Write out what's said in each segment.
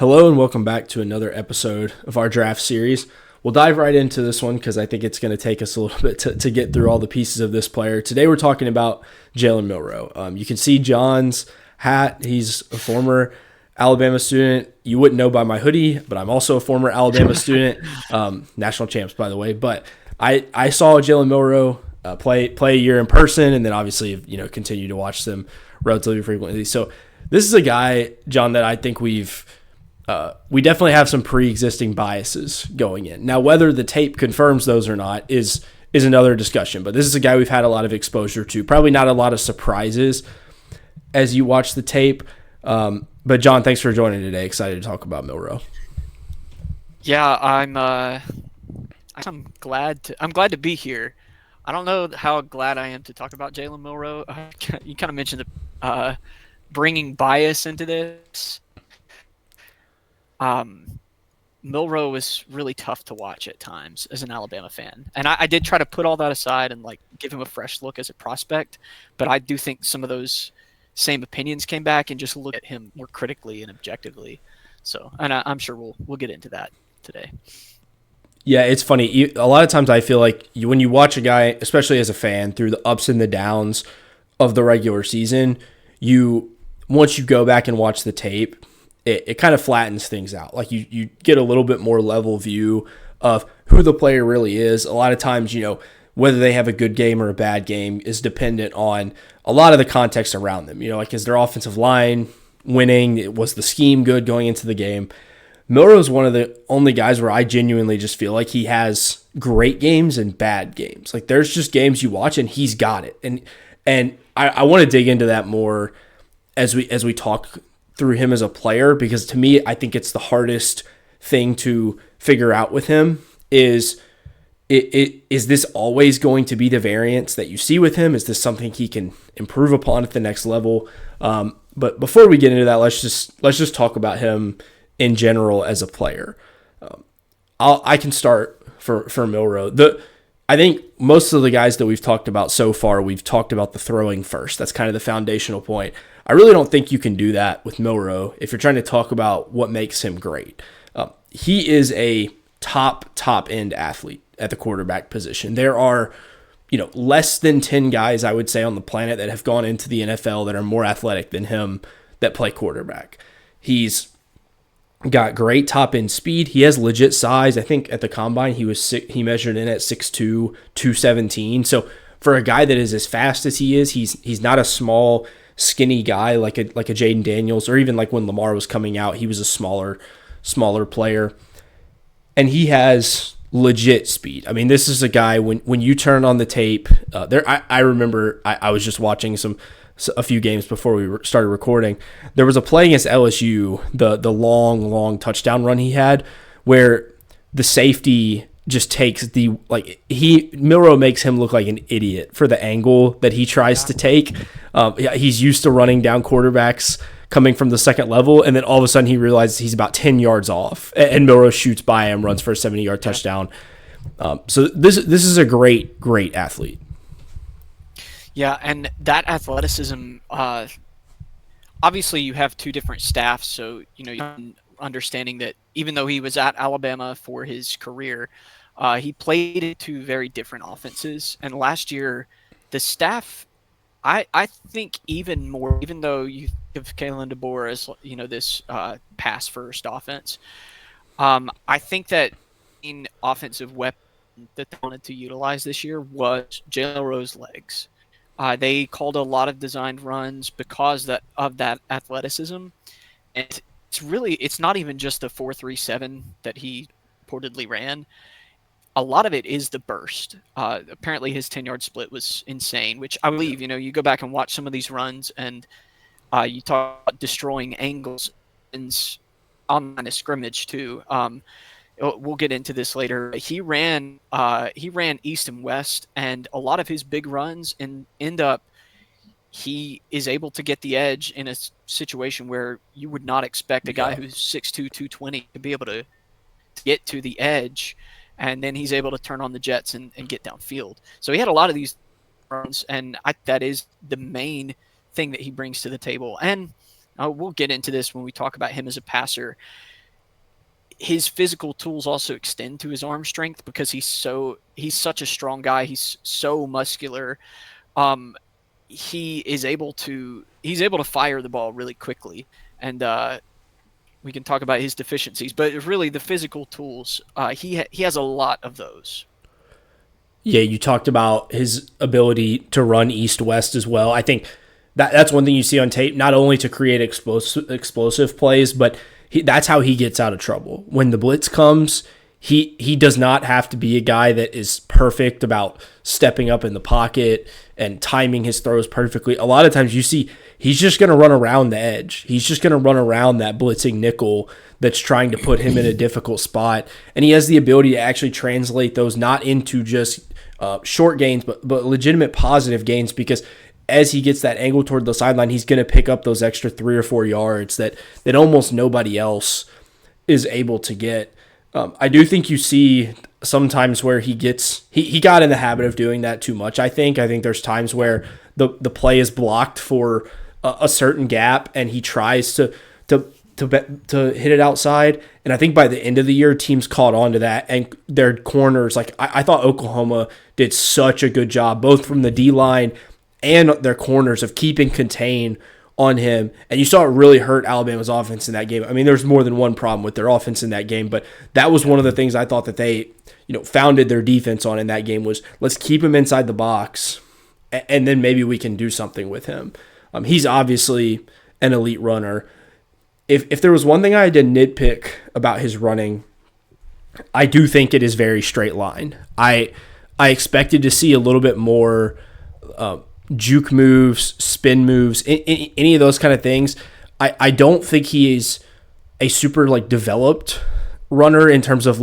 Hello and welcome back to another episode of our draft series. We'll dive right into this one because I think it's going to take us a little bit to get through all the pieces of this player. Today we're talking about Jalen Milroe. You can see John's hat. He's a former Alabama student. You wouldn't know by my hoodie, but I'm also a former Alabama student. National champs, by the way. But I saw Jalen Milroe play a year in person, and then obviously continue to watch them relatively frequently. So this is a guy, John, that I think we definitely have some pre-existing biases going in. Now, whether the tape confirms those or not is another discussion. But this is a guy we've had a lot of exposure to. Probably not a lot of surprises as you watch the tape. But John, thanks for joining today. Excited to talk about Milroe. Yeah, I'm glad to be here. I don't know how glad I am to talk about Jalen Milroe. You kind of mentioned bringing bias into this. Milroe was really tough to watch at times as an Alabama fan. And I did try to put all that aside and give him a fresh look as a prospect. But I do think some of those same opinions came back and just look at him more critically and objectively. So, and I'm sure we'll get into that today. Yeah, it's funny. A lot of times I feel like when you watch a guy, especially as a fan, through the ups and the downs of the regular season, once you go back and watch the tape, it kind of flattens things out. Like you get a little bit more level view of who the player really is. A lot of times, whether they have a good game or a bad game is dependent on a lot of the context around them. Is their offensive line winning? Was the scheme good going into the game? Milroe is one of the only guys where I genuinely just feel like he has great games and bad games. Like there's just games you watch and he's got it. And I want to dig into that more as we talk through him as a player, because to me, I think it's the hardest thing to figure out with him is this always going to be the variance that you see with him? Is this something he can improve upon at the next level? But before we get into that, let's just talk about him in general as a player. I can start for Milroe. I think most of the guys that we've talked about so far, we've talked about the throwing first. That's kind of the foundational point. I really don't think you can do that with Milroe if you're trying to talk about what makes him great. He is a top end athlete at the quarterback position. There are, less than 10 guys, I would say, on the planet that have gone into the NFL that are more athletic than him that play quarterback. He's got great top end speed. He has legit size. I think at the combine he measured in at 6'2", 217. So for a guy that is as fast as he is, he's not a small, skinny guy like a Jaden Daniels, or even like when Lamar was coming out, he was a smaller player. And he has legit speed. I mean, this is a guy when you turn on the tape. I remember I was just watching a few games before we started recording. There was a play against LSU, the long touchdown run he had, where the safety just takes Milroe makes him look like an idiot for the angle that he tries to take. He's used to running down quarterbacks coming from the second level, and then all of a sudden he realizes he's about 10 yards off, and Milroe shoots by him, runs for a 70-yard touchdown. So this is a great athlete. Yeah, and that athleticism, obviously you have two different staffs, so you're understanding that even though he was at Alabama for his career, he played in two very different offenses. And last year, the staff, I think even more, even though you give Kalen DeBoer as this pass first offense, I think that in offensive weapon that they wanted to utilize this year was Jalen Milroe's legs. They called a lot of designed runs because of that athleticism, and it's not even just the 4.37 that he reportedly ran. A lot of it is the burst. Apparently his 10-yard split was insane, which I believe, you go back and watch some of these runs and you talk about destroying angles and on line of scrimmage too. We'll get into this later. He ran east and west, and a lot of his big runs end up he is able to get the edge in a situation where you would not expect a guy who's 6'2", 220 to be able to get to the edge, and then he's able to turn on the jets and get downfield. So he had a lot of these runs, and that is the main thing that he brings to the table. And we'll get into this when we talk about him as a passer. his physical tools also extend to his arm strength because he's such a strong guy. He's so muscular. Um, he's able to fire the ball really quickly, and we can talk about his deficiencies. But really, the physical tools, he has a lot of those. Yeah, you talked about his ability to run east-west as well. I think that's one thing you see on tape, not only to create explosive plays, but that's how he gets out of trouble. When the blitz comes, he does not have to be a guy that is perfect about stepping up in the pocket and timing his throws perfectly. A lot of times you see he's just going to run around the edge. He's just going to run around that blitzing nickel that's trying to put him in a difficult spot. And he has the ability to actually translate those not into just short gains, but legitimate positive gains, because as he gets that angle toward the sideline, he's going to pick up those extra 3 or 4 yards that almost nobody else is able to get. I do think you see sometimes where he got in the habit of doing that too much. I think there's times where the play is blocked for a certain gap and he tries to hit it outside. And I think by the end of the year, teams caught on to that, and their corners, like I thought Oklahoma did such a good job, both from the D-line and their corners, of keeping contain on him. And you saw it really hurt Alabama's offense in that game. I mean, there's more than one problem with their offense in that game, but that was one of the things I thought that they, founded their defense on in that game, was let's keep him inside the box, and then maybe we can do something with him. He's obviously an elite runner. If there was one thing I had to nitpick about his running, I do think it is very straight line. I expected to see a little bit more juke moves, spin moves, any of those kind of things. I don't think he is a super developed runner in terms of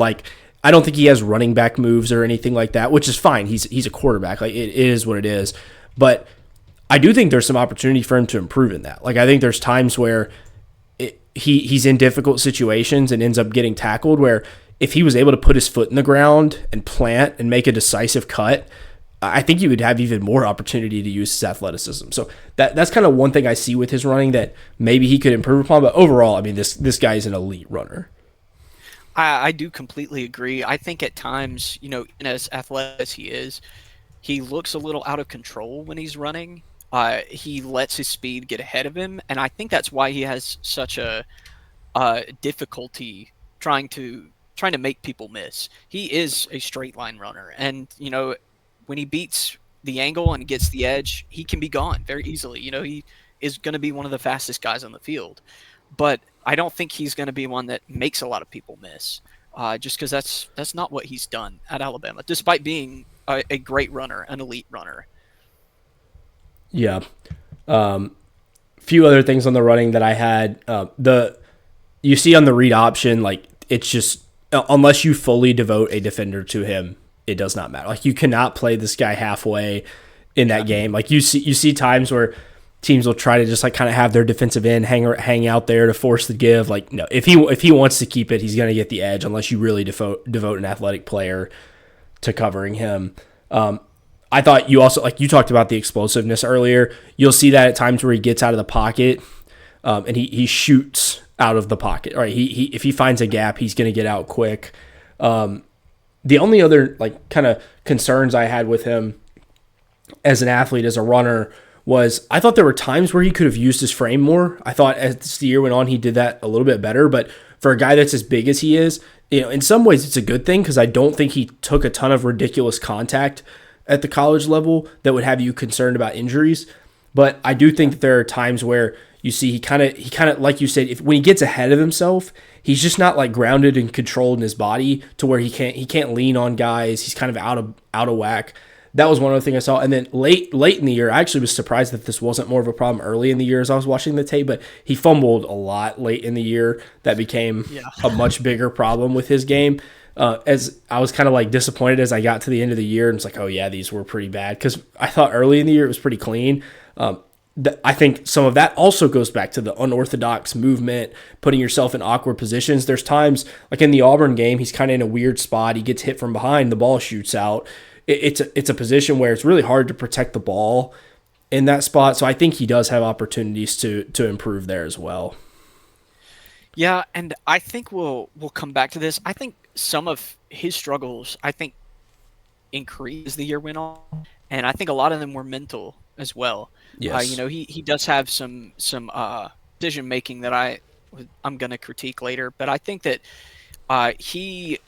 I don't think he has running back moves or anything like that, which is fine. He's a quarterback. It is what it is. But I do think there's some opportunity for him to improve in that. I think there's times where he's in difficult situations and ends up getting tackled, where if he was able to put his foot in the ground and plant and make a decisive cut, I think you would have even more opportunity to use his athleticism. So that's kind of one thing I see with his running that maybe he could improve upon. But overall, I mean, this guy is an elite runner. I do completely agree. I think at times, as athletic as he is, he looks a little out of control when he's running. He lets his speed get ahead of him, and I think that's why he has such a difficulty trying to make people miss. He is a straight line runner, and when he beats the angle and gets the edge, he can be gone very easily. He is going to be one of the fastest guys on the field, but I don't think he's going to be one that makes a lot of people miss, just because that's not what he's done at Alabama, despite being a great runner, an elite runner. Yeah. Few other things on the running that I had. You see on the read option, it's just, unless you fully devote a defender to him, it does not matter. You cannot play this guy halfway in that game. You see times where teams will try to just kind of have their defensive end hang out there to force the give. No, if he wants to keep it, he's going to get the edge unless you really devote an athletic player to covering him. I thought you also, you talked about the explosiveness earlier. You'll see that at times where he gets out of the pocket, and he shoots out of the pocket. Right? If he finds a gap, he's going to get out quick. The only other kind of concerns I had with him as an athlete, as a runner, was I thought there were times where he could have used his frame more. I thought as the year went on, he did that a little bit better. But for a guy that's as big as he is, in some ways it's a good thing, because I don't think he took a ton of ridiculous contact at the college level that would have you concerned about injuries. But I do think that there are times where you see he kind of like you said, when he gets ahead of himself, he's just not grounded and controlled in his body to where he can't lean on guys. He's kind of out of whack. That was one other thing I saw. And then late in the year, I actually was surprised that this wasn't more of a problem early in the year as I was watching the tape, but he fumbled a lot late in the year. That became a much bigger problem with his game. As I was kind of disappointed as I got to the end of the year, and it's oh yeah, these were pretty bad, because I thought early in the year it was pretty clean. I think some of that also goes back to the unorthodox movement, putting yourself in awkward positions. There's times, in the Auburn game, he's kind of in a weird spot. He gets hit from behind, the ball shoots out. It's a position where it's really hard to protect the ball in that spot. So I think he does have opportunities to improve there as well. Yeah, and I think we'll come back to this. I think some of his struggles, I think, increased as the year went on, and I think a lot of them were mental as well. Yes. He does have some decision making that I'm going to critique later, but I think that uh, he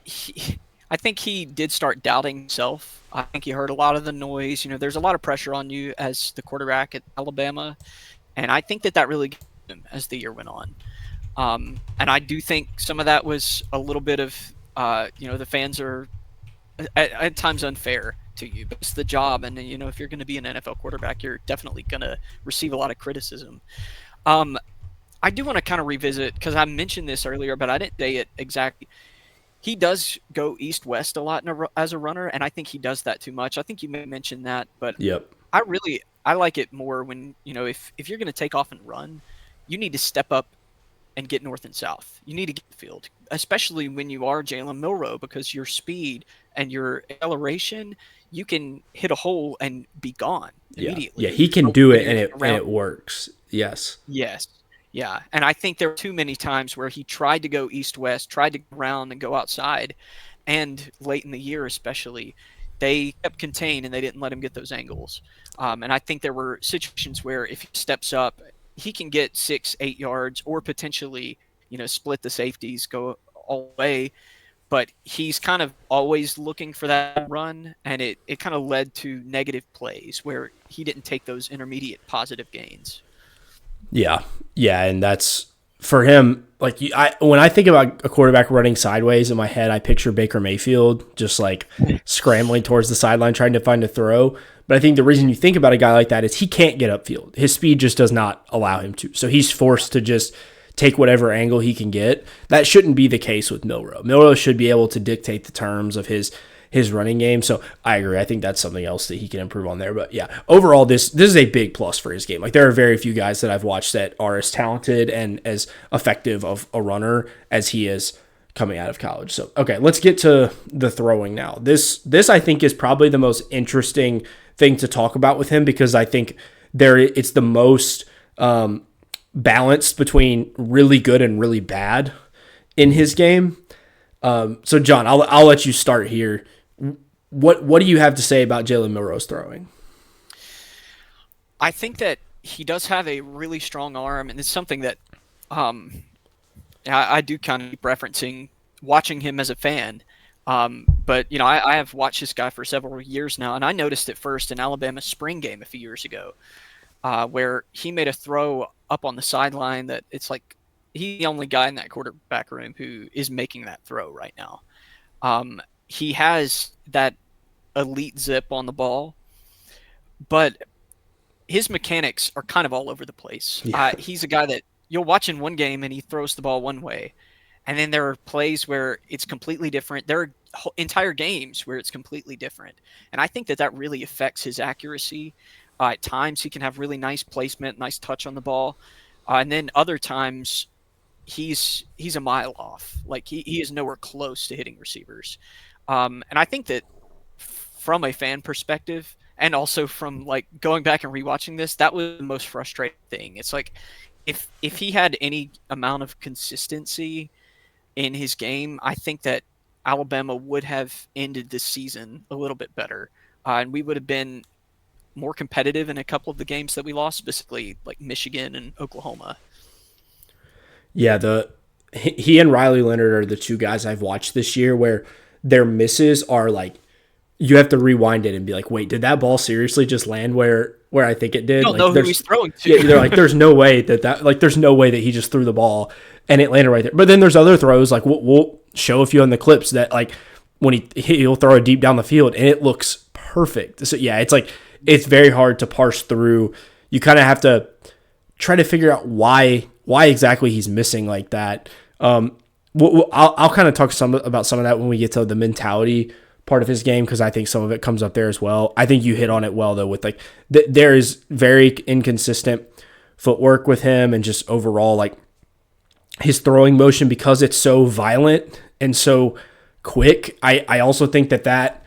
he. I think he did start doubting himself. I think he heard a lot of the noise. There's a lot of pressure on you as the quarterback at Alabama, and I think that really got him as the year went on. And I do think some of that was a little bit of, the fans are at times unfair to you, but it's the job. And, if you're going to be an NFL quarterback, you're definitely going to receive a lot of criticism. Um, I do want to kind of revisit, because I mentioned this earlier, but I didn't say it exactly. He does go east-west a lot as a runner, and I think he does that too much. I think you may mention that, but Yep. I like it more when, if you're going to take off and run, you need to step up and get north and south. You need to get the field, especially when you are Jalen Milroe, because your speed and your acceleration, you can hit a hole and be gone Yeah. Yeah. immediately. He can But do when it, you're and getting it around, works. Yes. yes, yeah, and I think there were too many times where he tried to go east-west, tried to go around and go outside, and late in the year especially, they kept contained and they didn't let him get those angles. And I think there were situations where if he steps up, he can get 6, 8 yards, or potentially, split the safeties, go all the way. But he's kind of always looking for that run, and it kind of led to negative plays where he didn't take those intermediate positive gains. Yeah, yeah, and that's for him. Like when I think about a quarterback running sideways in my head, I picture Baker Mayfield just like scrambling towards the sideline trying to find a throw. But I think the reason you think about a guy like that is he can't get upfield. His speed just does not allow him to. So he's forced to just take whatever angle he can get. That shouldn't be the case with Milroe. Milroe should be able to dictate the terms of his running game. So I agree. I think that's something else that he can improve on there. But yeah, overall, this is a big plus for his game. Like there are very few guys that I've watched that are as talented and as effective of a runner as he is coming out of college. So okay, let's get to the throwing now. This I think is probably the most interesting thing to talk about with him because I think it's the most balanced between really good and really bad in his game. So John, I'll let you start here. What do you have to say about Jalen Milroe's throwing? I think that he does have a really strong arm, and it's something that um, I do kind of keep referencing watching him as a fan. But I have watched this guy for several years now, and I noticed it first in Alabama's spring game a few years ago, where he made a throw up on the sideline that it's like he's the only guy in that quarterback room who is making that throw right now. He has that elite zip on the ball, but his mechanics are kind of all over the place. Yeah. He's a guy that you'll watch in one game and he throws the ball one way, and then there are plays where it's completely different. There are entire games where it's completely different, and I think that really affects his accuracy. At times, he can have really nice placement, nice touch on the ball, and then other times he's a mile off. Like he is nowhere close to hitting receivers. And I think that from a fan perspective, and also from like going back and rewatching this, that was the most frustrating thing. It's like if he had any amount of consistency in his game, I think that Alabama would have ended this season a little bit better, and we would have been more competitive in a couple of the games that we lost, specifically like Michigan and Oklahoma. Yeah, he and Riley Leonard are the two guys I've watched this year where their misses are like you have to rewind it and be like, wait, did that ball seriously just land where I think it did? You don't like, know who he's throwing to. Yeah, they're like, there's no way there's no way that he just threw the ball and it landed right there. But then there's other throws like we'll show a few on the clips that like when he'll throw it deep down the field and it looks perfect. So yeah, it's like it's very hard to parse through. You kind of have to try to figure out why exactly he's missing like that. I'll kind of talk about some of that when we get to the mentality part of his game because I think some of it comes up there as well. I think you hit on it well though with like there is very inconsistent footwork with him and just overall like his throwing motion because it's so violent and so quick. I also think that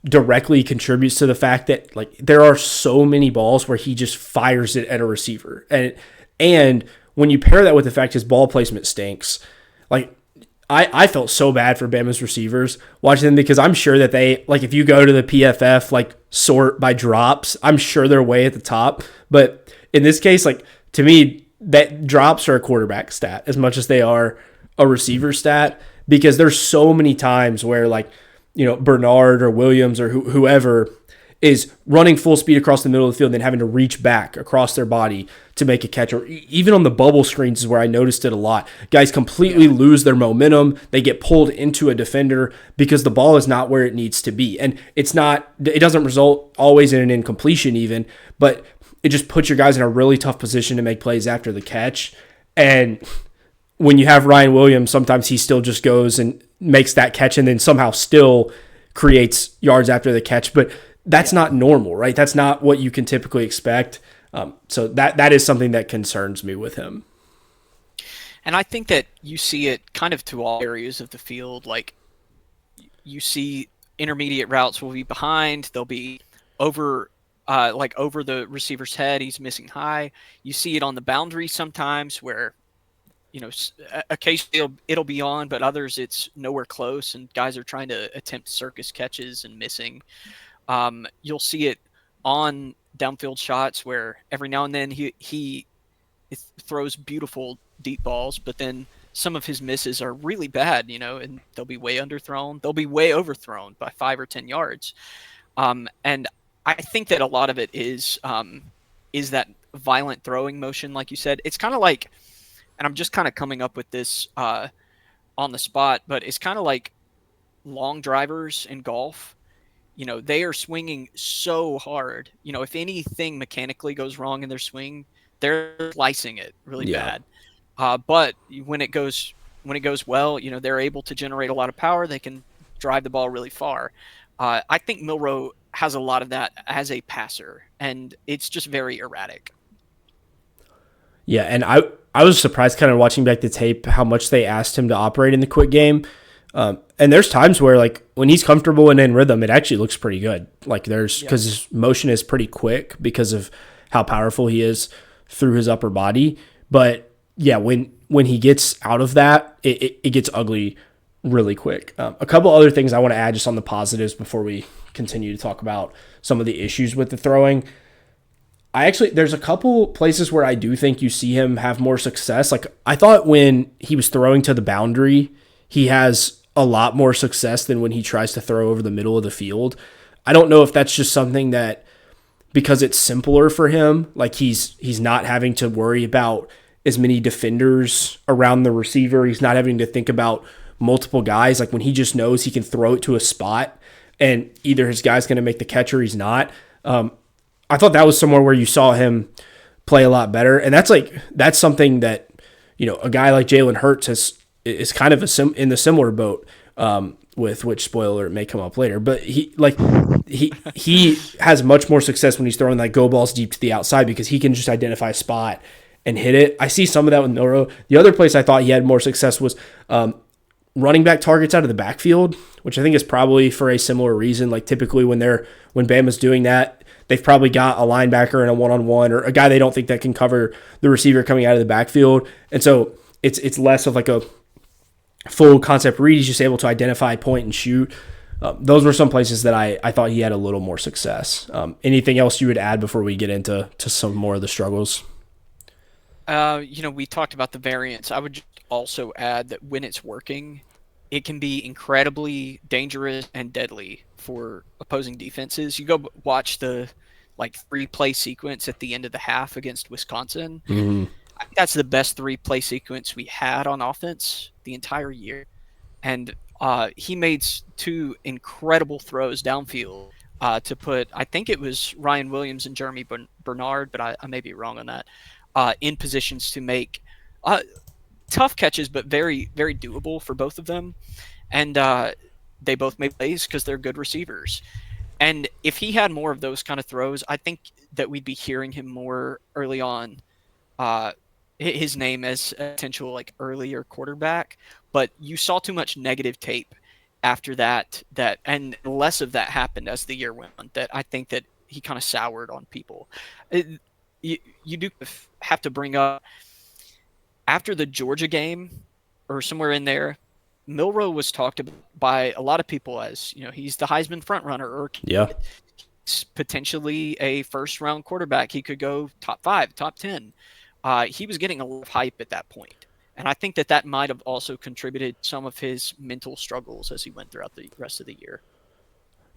directly contributes to the fact that like there are so many balls where he just fires it at a receiver and when you pair that with the fact his ball placement stinks, like I felt so bad for Bama's receivers watching them because I'm sure that they, like, if you go to the PFF, like, sort by drops, I'm sure they're way at the top. But in this case, like, to me, that drops are a quarterback stat as much as they are a receiver stat, because there's so many times where, like, Bernard or Williams or whoever is running full speed across the middle of the field and then having to reach back across their body to make a catch. Or even on the bubble screens is where I noticed it a lot. Guys completely lose their momentum. They get pulled into a defender because the ball is not where it needs to be. And it doesn't result always in an incompletion even, but it just puts your guys in a really tough position to make plays after the catch. And when you have Ryan Williams, sometimes he still just goes and makes that catch and then somehow still creates yards after the catch. But that's not normal, right? That's not what you can typically expect. So that is something that concerns me with him. And I think that you see it kind of to all areas of the field. Like, you see intermediate routes will be behind. They'll be over the receiver's head. He's missing high. You see it on the boundary sometimes where, occasionally it'll be on, but others it's nowhere close, and guys are trying to attempt circus catches and missing. You'll see it on downfield shots where every now and then he throws beautiful deep balls, but then some of his misses are really bad, and they'll be way underthrown. They'll be way overthrown by 5 or 10 yards. And I think that a lot of it is that violent throwing motion, like you said. It's kind of like, and I'm just kind of coming up with this on the spot, but it's kind of like long drivers in golf. They are swinging so hard. If anything mechanically goes wrong in their swing, they're slicing it really bad. But when it goes well, they're able to generate a lot of power. They can drive the ball really far. I think Milroe has a lot of that as a passer, and it's just very erratic. Yeah, and I was surprised kind of watching back the tape how much they asked him to operate in the quick game. And there's times where, like, when he's comfortable and in rhythm, it actually looks pretty good. Like, because his motion is pretty quick because of how powerful he is through his upper body. But yeah, when he gets out of that, it gets ugly really quick. A couple other things I want to add just on the positives before we continue to talk about some of the issues with the throwing. There's a couple places where I do think you see him have more success. Like, I thought when he was throwing to the boundary, he has a lot more success than when he tries to throw over the middle of the field. I don't know if that's just something that, because it's simpler for him, like he's not having to worry about as many defenders around the receiver. He's not having to think about multiple guys. Like, when he just knows he can throw it to a spot and either his guy's going to make the catch or he's not. I thought that was somewhere where you saw him play a lot better. And that's something that, a guy like Jalen Hurts is kind of in the similar boat, with which, spoiler, it may come up later. But he has much more success when he's throwing like go balls deep to the outside because he can just identify a spot and hit it. I see some of that with Milroe. The other place I thought he had more success was running back targets out of the backfield, which I think is probably for a similar reason. Like, typically when Bama's doing that, they've probably got a linebacker in a one-on-one or a guy they don't think that can cover the receiver coming out of the backfield. And so it's less of like a full concept read. He's just able to identify, point, and shoot. Those were some places that I thought he had a little more success. Anything else you would add before we get into some more of the struggles? We talked about the variance. I would just also add that when it's working, it can be incredibly dangerous and deadly for opposing defenses. You go watch the 3-play sequence at the end of the half against Wisconsin. Mm-hmm. I think that's the best 3-play sequence we had on offense the entire year. And he made 2 incredible throws downfield to put, I think it was Ryan Williams and Jeremy Bernard, but I may be wrong on that, in positions to make tough catches, but very, very doable for both of them. And they both made plays because they're good receivers. And if he had more of those kind of throws, I think that we'd be hearing him more early on, his name as a potential earlier quarterback. But you saw too much negative tape after that, and less of that happened as the year went on, that I think that he kind of soured on people. You do have to bring up after the Georgia game or somewhere in there, Milroe was talked about by a lot of people as, he's the Heisman frontrunner or Yeah. potentially a first round quarterback. He could go top 5, top 10. He was getting a lot of hype at that point. And I think that might have also contributed some of his mental struggles as he went throughout the rest of the year.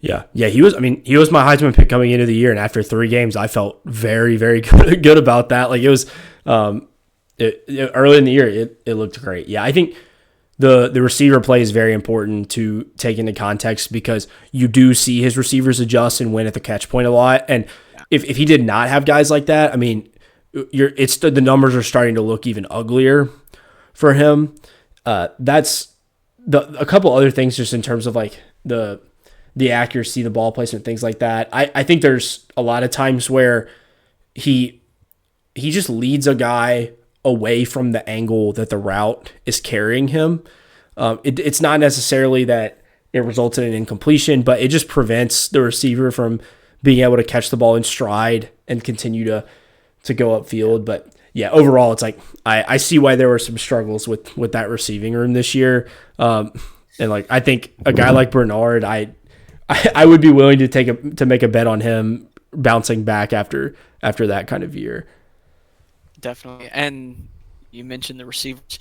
Yeah. Yeah. He was, I mean, he was my Heisman pick coming into the year. And after 3 games, I felt very, very good about that. Like it was, early in the year, it looked great. Yeah. I think the receiver play is very important to take into context because you do see his receivers adjust and win at the catch point a lot. And if he did not have guys like that, I mean, the numbers are starting to look even uglier for him. That's a couple other things just in terms of like the accuracy, the ball placement, things like that. I think there's a lot of times where he just leads a guy away from the angle that the route is carrying him. It's not necessarily that it results in an incompletion, but it just prevents the receiver from being able to catch the ball in stride and continue to go upfield. But yeah, overall, it's like I see why there were some struggles with that receiving room this year. And like I think a guy like Bernard, I would be willing to make a bet on him bouncing back after that kind of year. Definitely. And you mentioned the receivers.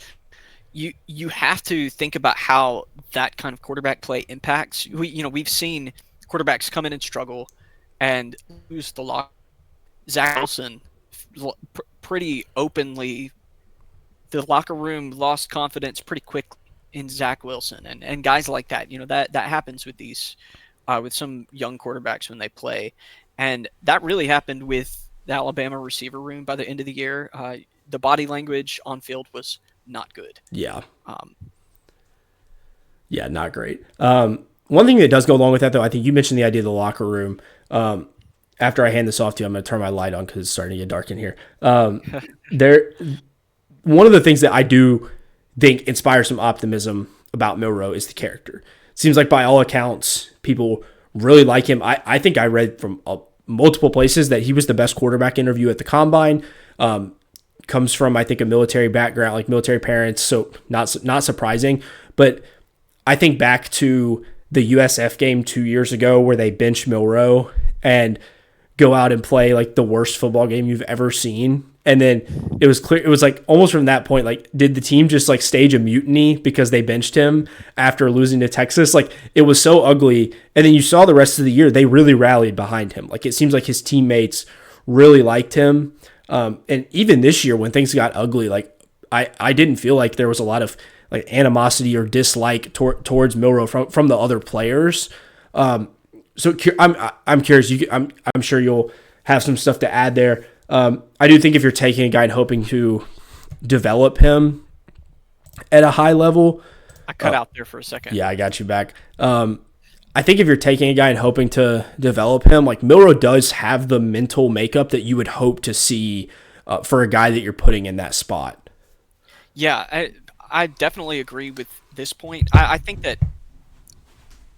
You have to think about how that kind of quarterback play impacts. We've seen quarterbacks come in and struggle and lose the lock. Zach Wilson, pretty openly, the locker room lost confidence pretty quickly in Zach Wilson and guys like that. That happens with these with some young quarterbacks when they play, and that really happened with the Alabama receiver room by the end of the year. The body language on field was not good. Yeah. Yeah, not great. One thing that does go along with that, though, I think you mentioned the idea of the locker room. After I hand this off to you, I'm going to turn my light on because it's starting to get dark in here. One of the things that I do think inspires some optimism about Milroe is the character. Seems like by all accounts, people really like him. I think I read from multiple places that he was the best quarterback interview at the combine. Comes from, I think, a military background, like military parents, so not surprising. But I think back to the USF game 2 years ago where they bench Milroe and go out and play like the worst football game you've ever seen. And then it was clear, it was like almost from that point, like, did the team just like stage a mutiny because they benched him after losing to Texas? Like, it was so ugly. And then you saw the rest of the year, they really rallied behind him. Like, it seems like his teammates really liked him. And even this year when things got ugly, like I didn't feel like there was a lot of like animosity or dislike towards Milroe from the other players. So I'm curious. I'm sure you'll have some stuff to add there. I do think if you're taking a guy and hoping to develop him at a high level, I cut out there for a second. Yeah, I got you back. I think if you're taking a guy and hoping to develop him, like Milroe does have the mental makeup that you would hope to see for a guy that you're putting in that spot. Yeah, I definitely agree with this point. I think that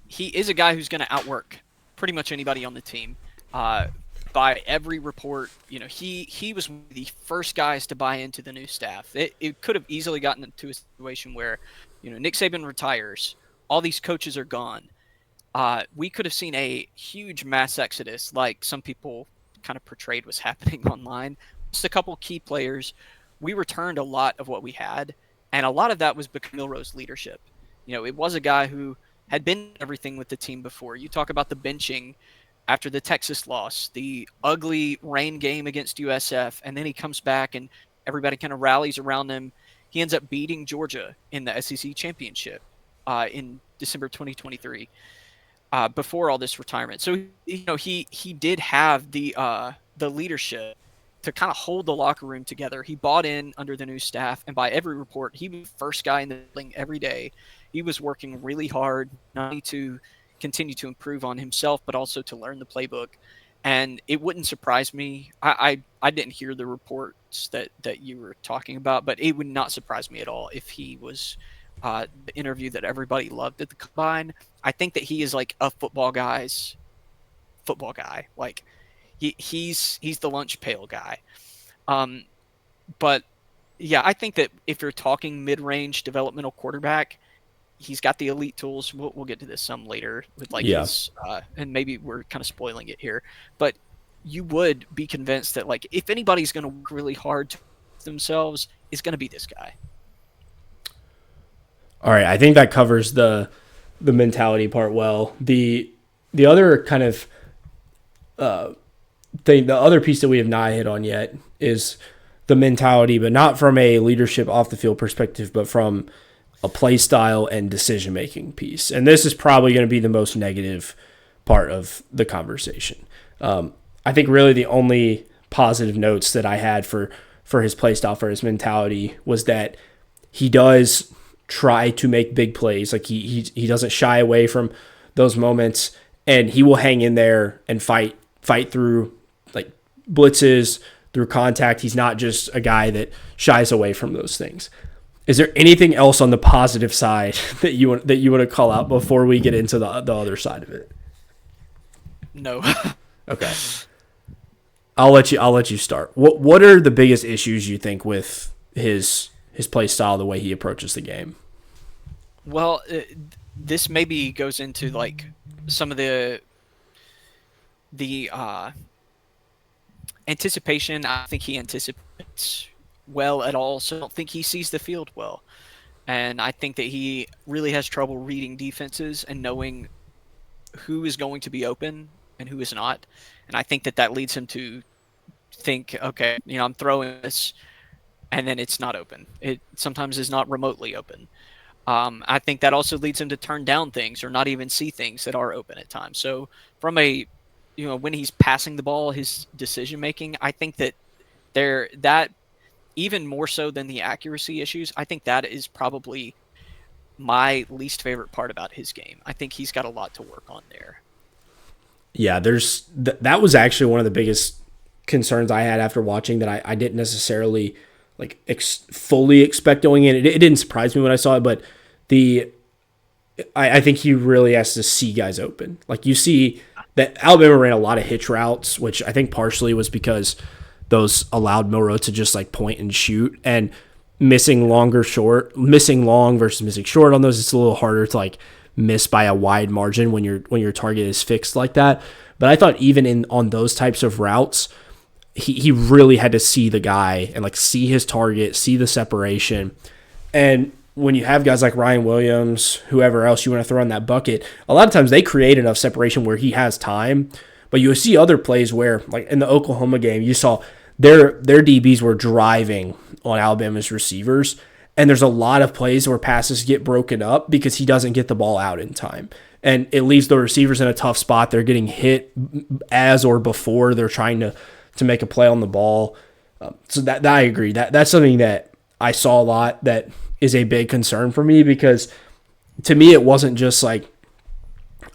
he is a guy who's going to outwork pretty much anybody on the team. By every report, he was one of the first guys to buy into the new staff. It could have easily gotten into a situation where, Nick Saban retires, all these coaches are gone. We could have seen a huge mass exodus, like some people kind of portrayed was happening online. Just a couple key players. We returned a lot of what we had, and a lot of that was because of Milroe's leadership. It was a guy who had been everything with the team before. You talk about the benching after the Texas loss, the ugly rain game against USF, and then he comes back and everybody kind of rallies around him. He ends up beating Georgia in the SEC championship in December 2023 before all this retirement. So, he did have the leadership to kind of hold the locker room together. He bought in under the new staff, and by every report, he was the first guy in the building every day. He was working really hard, not only to continue to improve on himself, but also to learn the playbook. And it wouldn't surprise me. I didn't hear the reports that you were talking about, but it would not surprise me at all if he was the interview that everybody loved at the combine. I think that he is like a football guy's football guy. Like he's the lunch pail guy. But Yeah, I think that if you're talking mid-range developmental quarterback, he's got the elite tools. We'll get to this some later with like Yeah. his, and maybe we're kind of spoiling it here, but you would be convinced that like if anybody's going to work really hard to themselves, it's going to be this guy. All right, I think that covers the mentality part well. The other kind of thing, the other piece that we have not hit on yet is the mentality, but not from a leadership off the field perspective, but from a play style and decision making piece. And this is probably going to be the most negative part of the conversation. I think really the only positive notes that I had for his play style, for his mentality, was that he does try to make big plays. Like he doesn't shy away from those moments, and he will hang in there and fight through like blitzes, through contact. He's not just a guy that shies away from those things. Is there anything else on the positive side that you want to call out before we get into the other side of it? No. Okay. I'll let you start. What are the biggest issues you think with his play style, the way he approaches the game? Well, this maybe goes into like some of the anticipation. I think he anticipates well at all, so I don't think he sees the field well. And I think that he really has trouble reading defenses and knowing who is going to be open and who is not. And I think that that leads him to think, okay, I'm throwing this, and then it's not open. It sometimes is not remotely open. I think that also leads him to turn down things or not even see things that are open at times. So from when he's passing the ball, his decision making, I think that that even more so than the accuracy issues, I think that is probably my least favorite part about his game. I think he's got a lot to work on there. Yeah, that was actually one of the biggest concerns I had after watching, that I didn't necessarily like fully expect going in. It didn't surprise me when I saw it, but I think he really has to see guys open. Like, you see that Alabama ran a lot of hitch routes, which I think partially was because those allowed Milroe to just like point and shoot, and missing long versus missing short on those. It's a little harder to like miss by a wide margin when your target is fixed like that. But I thought even on those types of routes, he really had to see the guy and like see his target, see the separation. And when you have guys like Ryan Williams, whoever else you want to throw in that bucket, a lot of times they create enough separation where he has time. But you see other plays where, like in the Oklahoma game, you saw their DBs were driving on Alabama's receivers, and there's a lot of plays where passes get broken up because he doesn't get the ball out in time. And it leaves the receivers in a tough spot. They're getting hit as or before they're trying to make a play on the ball. So that I agree. That's something that I saw a lot that is a big concern for me, because to me it wasn't just like,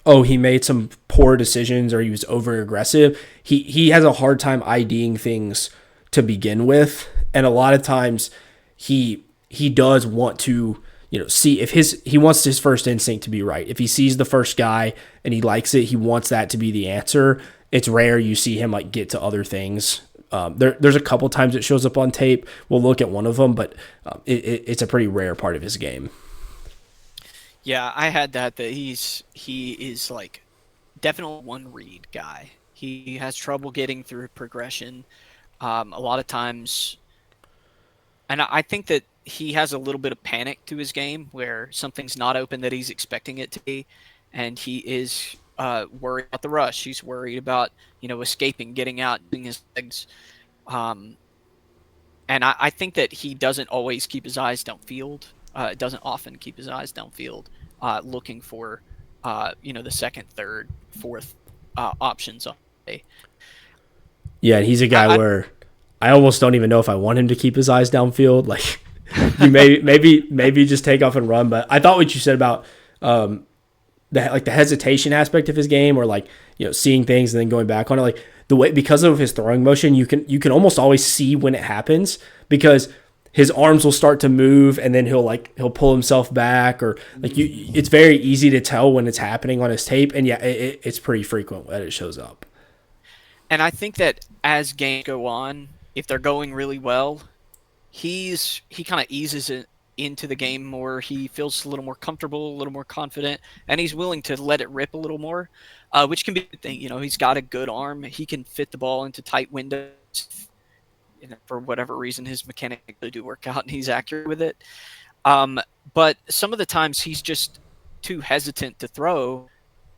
oh, he made some poor decisions or he was over aggressive. He has a hard time IDing things to begin with, and a lot of times he does want to see if he wants his first instinct to be right. If he sees the first guy and he likes it, he wants that to be the answer. It's rare you see him like get to other things. There's a couple times it shows up on tape. We'll look at one of them, but it's a pretty rare part of his game. Yeah, I had that he is like definitely one read guy. He has trouble getting through progression a lot of times, and I think that he has a little bit of panic to his game where something's not open that he's expecting it to be, and he is worried about the rush. He's worried about escaping, getting out, using his legs. And I think that he doesn't always keep his eyes downfield. Doesn't often keep his eyes downfield, looking for the second, third, fourth options on the day. Yeah, and he's a guy where I almost don't even know if I want him to keep his eyes downfield. Like, you maybe just take off and run. But I thought what you said about the hesitation aspect of his game, or like seeing things and then going back on it, like the way, because of his throwing motion, you can almost always see when it happens, because his arms will start to move and then he'll pull himself back, or like it's very easy to tell when it's happening on his tape. And yeah, it's pretty frequent that it shows up. And I think that as games go on, if they're going really well, he kind of eases it into the game more. He feels a little more comfortable, a little more confident, and he's willing to let it rip a little more, which can be a good thing. He's got a good arm. He can fit the ball into tight windows. For whatever reason, his mechanics really do work out, and he's accurate with it. Um, but some of the times he's just too hesitant to throw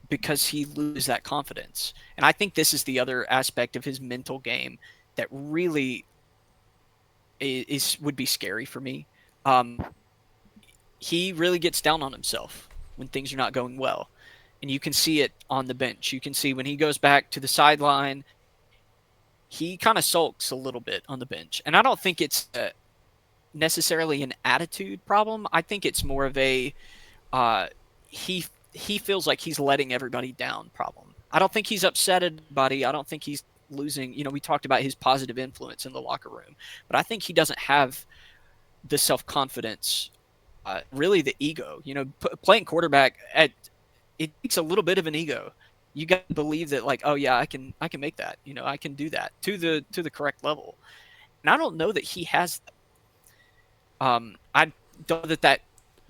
because he loses that confidence. And I think this is the other aspect of his mental game that really would be scary for me. Um, he really gets down on himself when things are not going well. And you can see it on the bench. You can see when he goes back to the sideline, he kind of sulks a little bit on the bench. And I don't think it's necessarily an attitude problem. I think it's more of a he feels like he's letting everybody down problem. I don't think he's upset at anybody. I don't think he's losing. We talked about his positive influence in the locker room, but I think he doesn't have the self confidence, really the ego. Playing quarterback it takes a little bit of an ego. You got to believe that, like, oh yeah, I can make that. I can do that to the correct level. And I don't know that he has that. I know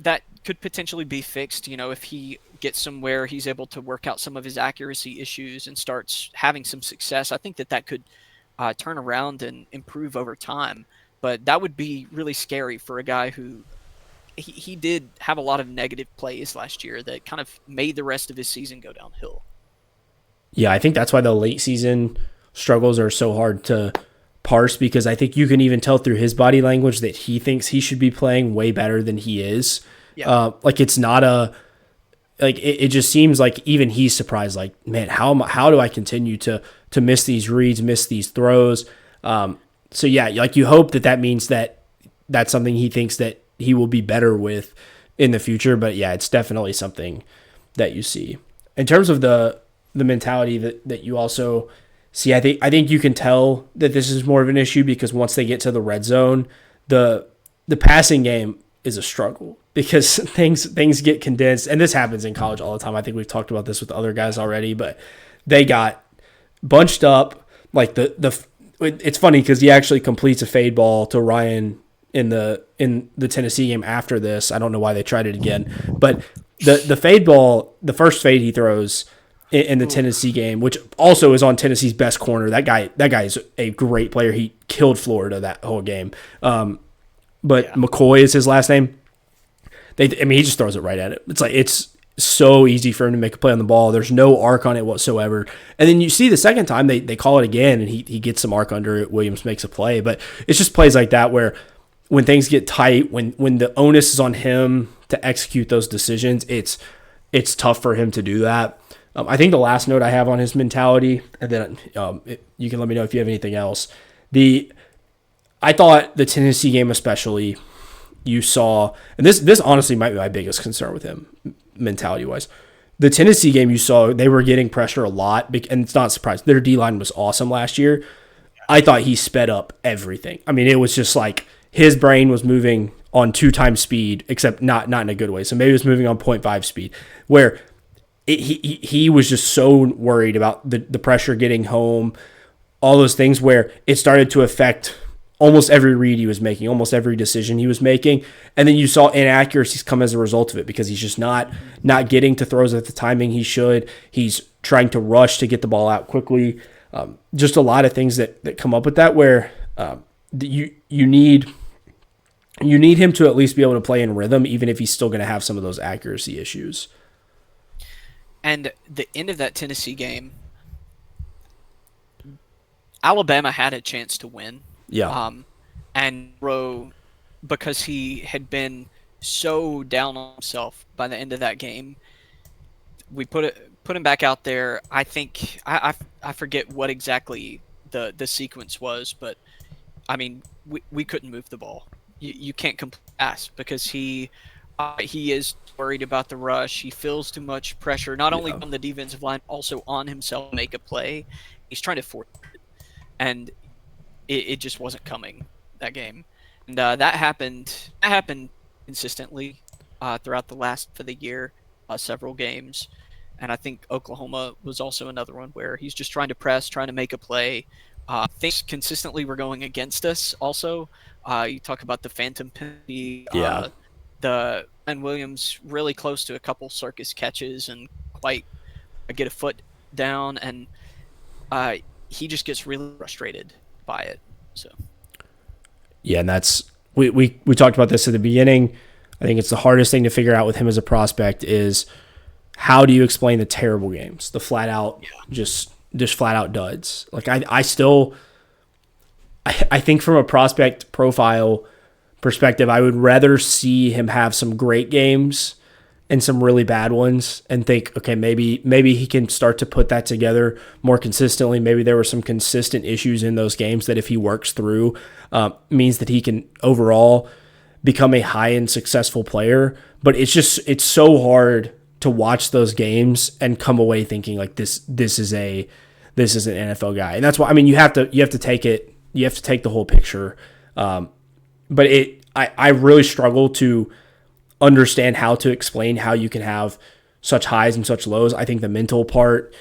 that could potentially be fixed. If he gets somewhere, he's able to work out some of his accuracy issues and starts having some success. I think that could turn around and improve over time. But that would be really scary for a guy who he did have a lot of negative plays last year that kind of made the rest of his season go downhill. Yeah, I think that's why the late season struggles are so hard to parse, because I think you can even tell through his body language that he thinks he should be playing way better than he is. Yeah. Like it's not it just seems like even he's surprised, like, man, how do I continue to miss these reads, miss these throws? So yeah, like you hope that means that that's something he thinks that he will be better with in the future. But yeah, it's definitely something that you see. In terms of the mentality that you also see, I think you can tell that this is more of an issue because once they get to the red zone, the passing game is a struggle because things get condensed, and this happens in college all the time. I think we've talked about this with other guys already, but they got bunched up. Like it's funny because he actually completes a fade ball to Ryan in the Tennessee game after this. I don't know why they tried it again, but the fade ball, the first fade he throws in the Tennessee game, which also is on Tennessee's best corner. That guy is a great player. He killed Florida that whole game. But yeah. McCoy is his last name. He just throws it right at it. It's so easy for him to make a play on the ball. There's no arc on it whatsoever. And then you see the second time they call it again, and he gets some arc under it. Williams makes a play. But it's just plays like that where when things get tight, when the onus is on him to execute those decisions, it's tough for him to do that. I think the last note I have on his mentality, and then you can let me know if you have anything else. I thought the Tennessee game especially, you saw, and this honestly might be my biggest concern with him, mentality-wise. The Tennessee game, you saw they were getting pressure a lot, and it's not surprising. Their D-line was awesome last year. I thought he sped up everything. It was just like his brain was moving on 2 times speed, except not in a good way. So maybe it was moving on 0.5 speed, where he was just so worried about the pressure getting home, all those things where it started to affect almost every read he was making, almost every decision he was making. And then you saw inaccuracies come as a result of it because he's just not getting to throws at the timing he should. He's trying to rush to get the ball out quickly. Just a lot of things that come up with that where you need him to at least be able to play in rhythm, even if he's still going to have some of those accuracy issues. And the end of that Tennessee game, Alabama had a chance to win. Yeah. And Rowe, because he had been so down on himself by the end of that game, we put him back out there. I think I forget what exactly the sequence was, but we couldn't move the ball. You can't complete pass because he is worried about the rush. He feels too much pressure, not only on the defensive line, also on himself to make a play. He's trying to force it, and it just wasn't coming that game. And that happened consistently throughout the last of the year, several games. And I think Oklahoma was also another one where he's just trying to press, trying to make a play, Things consistently were going against us. Also, you talk about the phantom penalty, Yeah. and Williams really close to a couple circus catches and quite get a foot down, and uh, he just gets really frustrated by it. So Yeah, and that's we talked about this at the beginning. I think it's the hardest thing to figure out with him as a prospect is how do you explain the terrible games, the flat out just flat out duds. Like I still I think from a prospect profile perspective, I would rather see him have some great games and some really bad ones and think, okay, maybe he can start to put that together more consistently. Maybe there were some consistent issues in those games that if he works through, means that he can overall become a high-end successful player. But it's so hard to watch those games and come away thinking like this is an NFL guy. And that's why, I mean, you have to take the whole picture. But I really struggle to understand how to explain how you can have such highs and such lows. I think the mental part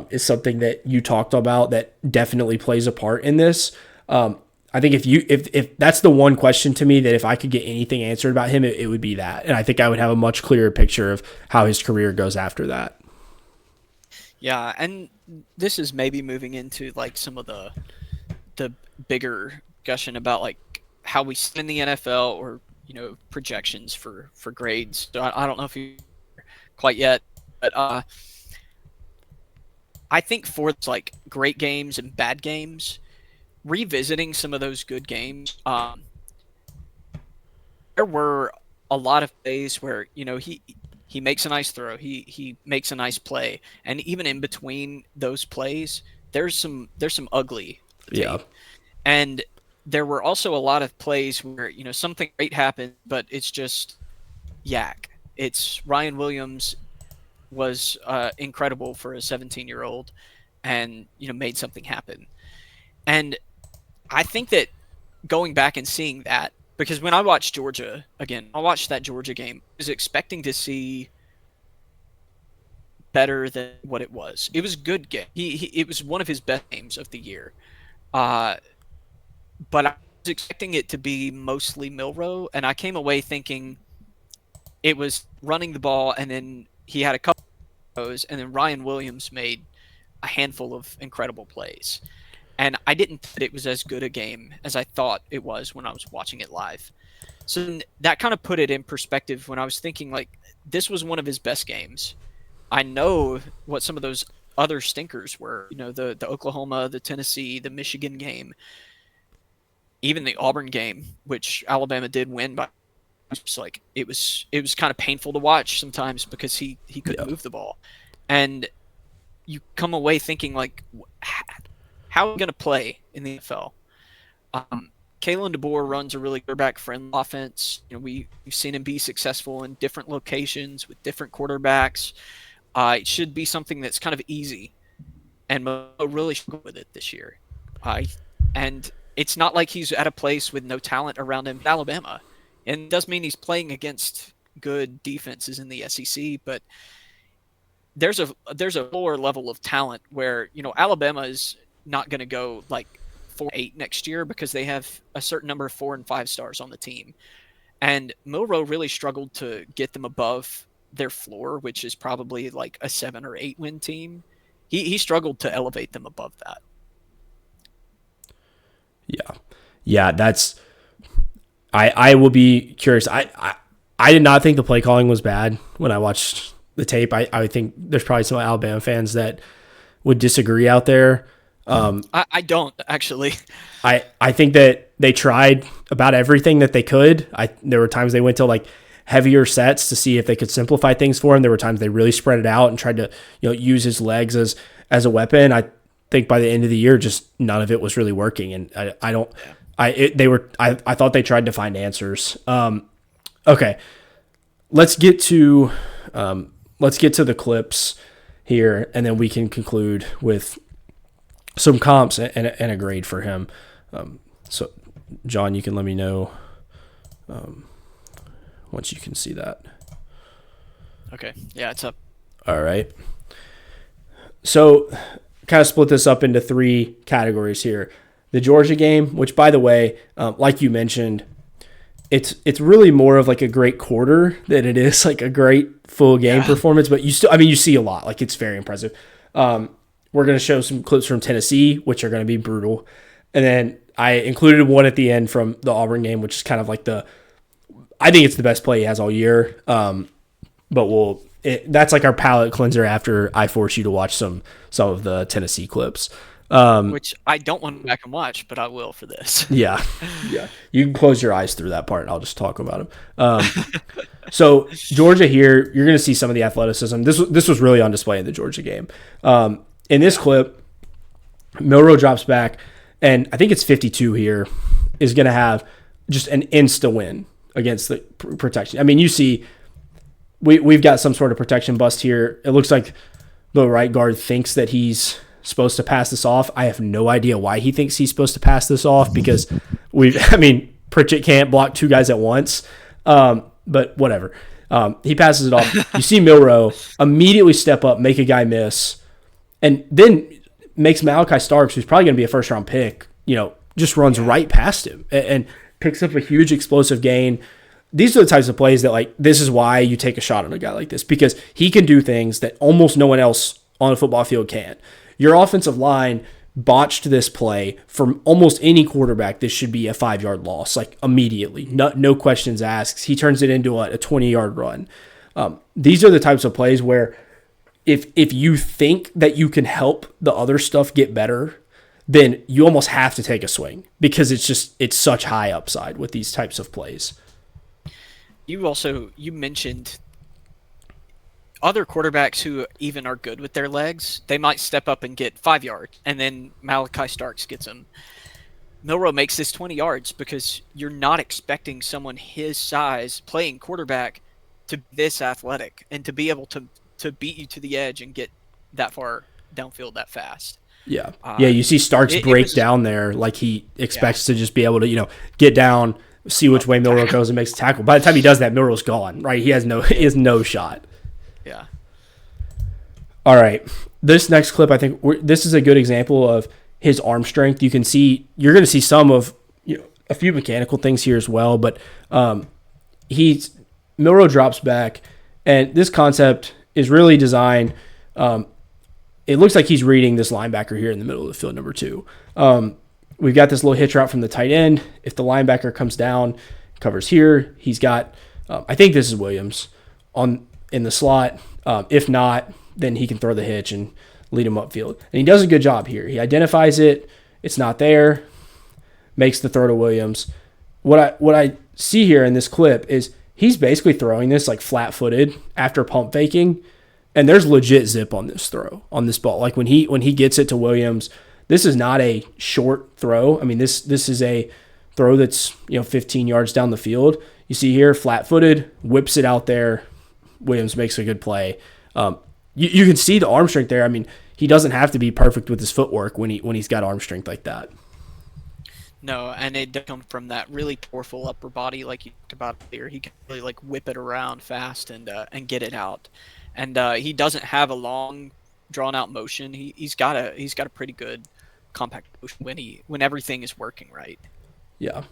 is something that you talked about that definitely plays a part in this. I think if that's the one question to me that if I could get anything answered about him, it would be that. And I think I would have a much clearer picture of how his career goes after that. yeah, and this is maybe moving into like some of the bigger discussion about like how we sit in the NFL or projections for grades. So I don't know if you quite yet, but I think for like great games and bad games, revisiting some of those good games, there were a lot of days where he makes a nice throw, he makes a nice play, and even in between those plays, there's some ugly tape. Yeah. And there were also a lot of plays where something great happened, but it's just yak. It's Ryan Williams was incredible for a 17-year-old, and made something happen. And I think that going back and seeing that, because when I watched Georgia again, I watched that Georgia game, I was expecting to see better than what it was. It was a good game. It was one of his best games of the year. But I was expecting it to be mostly Milroe, and I came away thinking it was running the ball, and then he had a couple of throws, and then Ryan Williams made a handful of incredible plays. And I didn't think it was as good a game as I thought it was when I was watching it live. So that kind of put it in perspective when I was thinking, like, this was one of his best games. I know what some of those other stinkers were, the Oklahoma, the Tennessee, the Michigan game, even the Auburn game, which Alabama did win by. It's like it was kind of painful to watch sometimes because he couldn't move the ball, and you come away thinking like, how are we going to play in the NFL? Kalen DeBoer runs a really quarterback-friendly offense. We've seen him be successful in different locations with different quarterbacks. It should be something that's kind of easy, and Mo really struggled with it this year. And it's not like he's at a place with no talent around him in Alabama. And it does mean he's playing against good defenses in the SEC, but there's a lower level of talent where, Alabama is not going to go like 4-8 next year because they have a certain number of 4 and 5 stars on the team. And Milroe really struggled to get them above their floor, which is probably like a 7 or 8 win team. He struggled to elevate them above that. Yeah, that's. I will be curious. I did not think the play calling was bad when I watched the tape. I think there's probably some Alabama fans that would disagree out there. I don't actually. I think that they tried about everything that they could. There were times they went to like heavier sets to see if they could simplify things for him. There were times they really spread it out and tried to use his legs as a weapon. I think by the end of the year, just none of it was really working, and I don't. I thought they tried to find answers. Okay, let's get to the clips here, and then we can conclude with some comps and a grade for him. So, John, you can let me know once you can see that. Okay. Yeah, it's up. All right. So, kind of split this up into 3 categories here. The Georgia game, which by the way, like you mentioned, it's really more of like a great quarter than it is like a great full game performance. But you see a lot. Like it's very impressive. We're going to show some clips from Tennessee, which are going to be brutal. And then I included one at the end from the Auburn game, which is kind of like I think it's the best play he has all year. But that's like our palate cleanser after I force you to watch some of the Tennessee clips. Which I don't want to go back and watch, but I will for this. Yeah. You can close your eyes through that part, and I'll just talk about them. So Georgia here, you're going to see some of the athleticism. This was really on display in the Georgia game. In this clip, Milroe drops back, and I think it's 52 here, is going to have just an insta win against the protection. I mean, you see, we've got some sort of protection bust here. It looks like the right guard thinks that he's supposed to pass this off. I have no idea why he thinks he's supposed to pass this off because Pritchett can't block two guys at once. But whatever. He passes it off. You see Milroe immediately step up, make a guy miss, and then makes Malachi Starks, who's probably going to be a first-round pick, just runs right past him and picks up a huge explosive gain. These are the types of plays that, this is why you take a shot on a guy like this, because he can do things that almost no one else on a football field can. Your offensive line botched this play. For almost any quarterback, this should be a 5-yard loss, immediately. No questions asked. He turns it into a 20-yard run. These are the types of plays where if you think that you can help the other stuff get better, then you almost have to take a swing because it's such high upside with these types of plays. You mentioned other quarterbacks who even are good with their legs, they might step up and get 5 yards, and then Malachi Starks gets them. Milroe makes this 20 yards because you're not expecting someone his size playing quarterback to be this athletic and to be able to beat you to the edge and get that far downfield that fast. Yeah. You see Starks break down there like he expects to just be able to, get down, see which way Milroe goes and makes a tackle. By the time he does that, Milroe's gone, right? He has no shot. Yeah. All right. This next clip, I think this is a good example of his arm strength. You're going to see some of a few mechanical things here as well, but Milroe drops back, and this concept is really designed. It looks like he's reading this linebacker here in the middle of the field, number 2. We've got this little hitch route from the tight end. If the linebacker comes down, covers here, he's got, I think this is Williams in the slot. If not, then he can throw the hitch and lead him upfield. And he does a good job here. He identifies it. It's not there. Makes the throw to Williams. What I see here in this clip is he's basically throwing this flat-footed after pump faking, and there's legit zip on this throw, on this ball. When he gets it to Williams, this is not a short throw. I mean, this is a throw that's 15 yards down the field. You see here, flat-footed, whips it out there. Williams makes a good play. You can see the arm strength there. I mean, he doesn't have to be perfect with his footwork when he's got arm strength like that. No, and it does come from that really powerful upper body, like you talked about earlier. He can really whip it around fast and get it out. And he doesn't have a long, drawn out motion. He's got a pretty good compact motion when everything is working right. Yeah.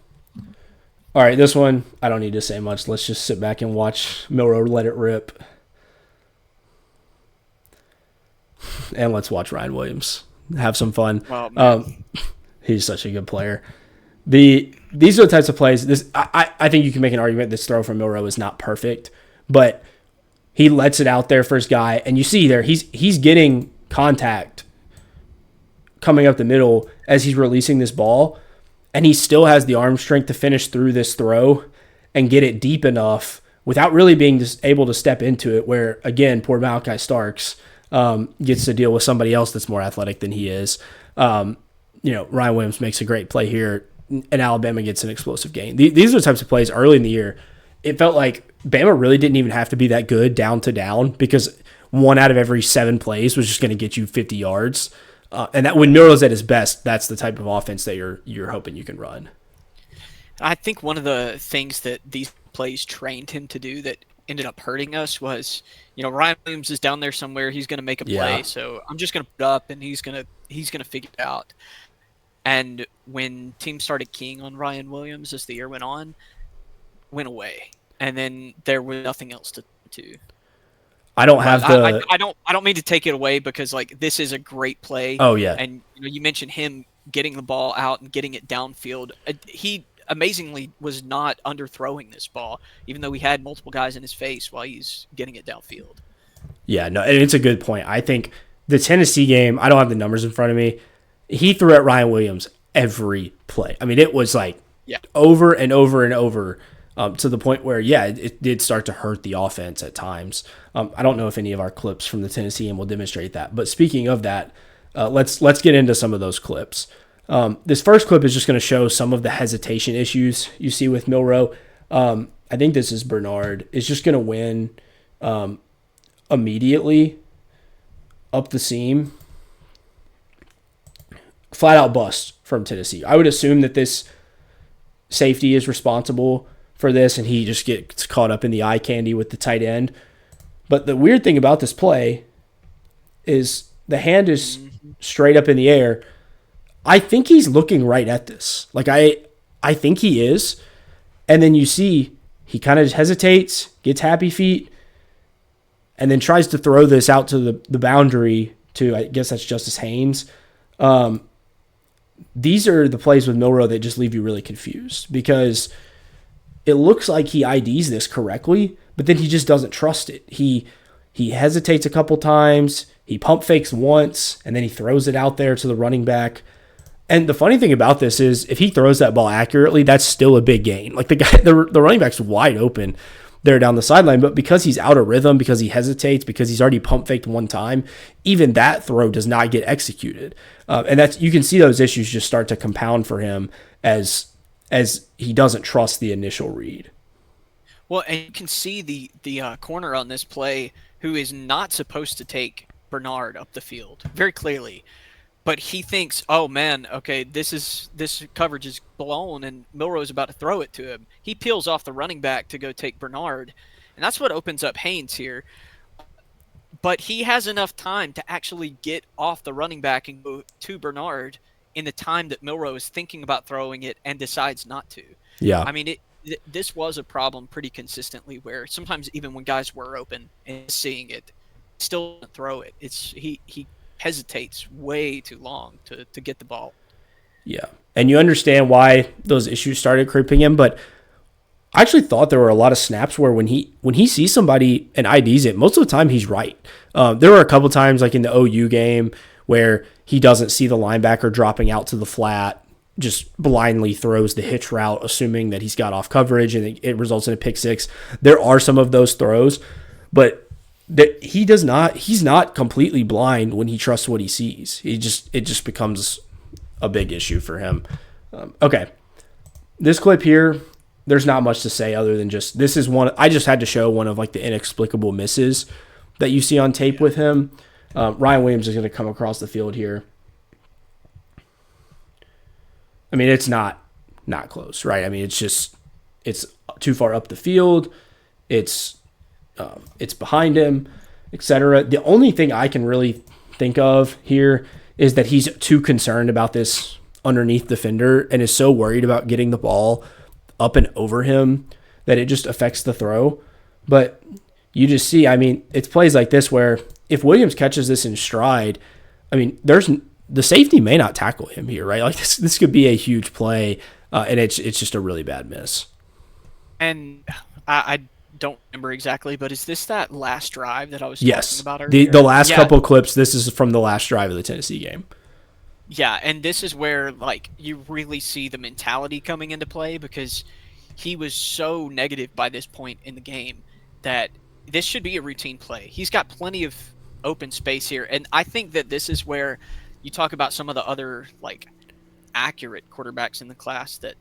All right, this one I don't need to say much. Let's just sit back and watch Milroe let it rip. And let's watch Ryan Williams have some fun. Oh, he's such a good player. These are the types of plays. I think you can make an argument this throw from Milroe is not perfect, but he lets it out there for his guy, and you see there he's getting contact coming up the middle as he's releasing this ball, and he still has the arm strength to finish through this throw and get it deep enough without really being just able to step into it. Where again, poor Malachi Starks gets to deal with somebody else that's more athletic than he is. Ryan Williams makes a great play here, and Alabama gets an explosive gain. These are the types of plays early in the year. It felt like Bama really didn't even have to be that good down to down because 1 out of every 7 plays was just going to get you 50 yards. And that when Milroe's at his best, that's the type of offense that you're hoping you can run. I think one of the things that these plays trained him to do that ended up hurting us was, Ryan Williams is down there somewhere. He's going to make a play, so I'm just going to put up, and he's going to figure it out. And when teams started keying on Ryan Williams as the year went on, went away, and then there was nothing else to. I don't But have the. I don't mean to take it away because like this is a great play, Oh yeah, and you mentioned him getting the ball out and getting it downfield. He amazingly was not underthrowing this ball, even though he had multiple guys in his face while he's getting it downfield. yeah, no, and it's a good point. I think the Tennessee game. I don't have the numbers in front of me. He threw at Ryan Williams every play. I mean, it was like Yeah. over and over and over. To the point where, yeah, it did start to hurt the offense at times. I don't know if any of our clips from the Tennessee game will demonstrate that. But speaking of that, let's get into some of those clips. This first clip is just going to show some of the hesitation issues you see with Milroe. I think this is Bernard is just going to win immediately up the seam. Flat out bust from Tennessee. I would assume that this safety is responsible for this, and he just gets caught up in the eye candy with the tight end. But the weird thing about this play is the hand is straight up in the air. I think he's looking right at this. Like I think he is. And then you see he kind of hesitates, gets happy feet, and then tries to throw this out to the boundary to, I guess that's Justice Haynes. These are the plays with Milroe that just leave you really confused because it looks like he IDs this correctly, but then he just doesn't trust it. He hesitates a couple times, he pump fakes once, and then he throws it out there to the running back. And the funny thing about this is if he throws that ball accurately, that's still a big gain. Like the running back's wide open there down the sideline, but because he's out of rhythm, because he hesitates, because he's already pump faked one time, even that throw does not get executed. And that's, you can see those issues just start to compound for him as he doesn't trust the initial read. Well, and you can see the corner on this play who is not supposed to take Bernard up the field very clearly, but he thinks, oh man, okay, this coverage is blown, and Milroe's about to throw it to him. He peels off the running back to go take Bernard, and that's what opens up Haynes here. But he has enough time to actually get off the running back and go to Bernard in the time that Milroe is thinking about throwing it and decides not to. Yeah. I mean, this was a problem pretty consistently where sometimes even when guys were open and seeing it, still doesn't throw it. He hesitates way too long to get the ball. Yeah. And you understand why those issues started creeping in, but I actually thought there were a lot of snaps where when he sees somebody and IDs it, most of the time he's right. There were a couple times like in the OU game where he doesn't see the linebacker dropping out to the flat, just blindly throws the hitch route, assuming that he's got off coverage, and it results in a pick six. There are some of those throws, but he's not completely blind when he trusts what he sees. It just becomes a big issue for him. Okay. This clip here, there's not much to say other than just this is one. I just had to show one of like the inexplicable misses that you see on tape with him. Ryan Williams is going to come across the field here. I mean, it's not close, right? I mean, it's too far up the field. It's behind him, etc. The only thing I can really think of here is that he's too concerned about this underneath defender and is so worried about getting the ball up and over him that it just affects the throw. But you just see, I mean, it's plays like this where if Williams catches this in stride, I mean, the safety may not tackle him here, right? Like this could be a huge play, and it's just a really bad miss. And I don't remember exactly, but is this that last drive that I was talking about earlier? Yes, the last couple of clips, this is from the last drive of the Tennessee game. Yeah, and this is where like you really see the mentality coming into play because he was so negative by this point in the game that this should be a routine play. He's got plenty of open space here, and I think that this is where you talk about some of the other like accurate quarterbacks in the class that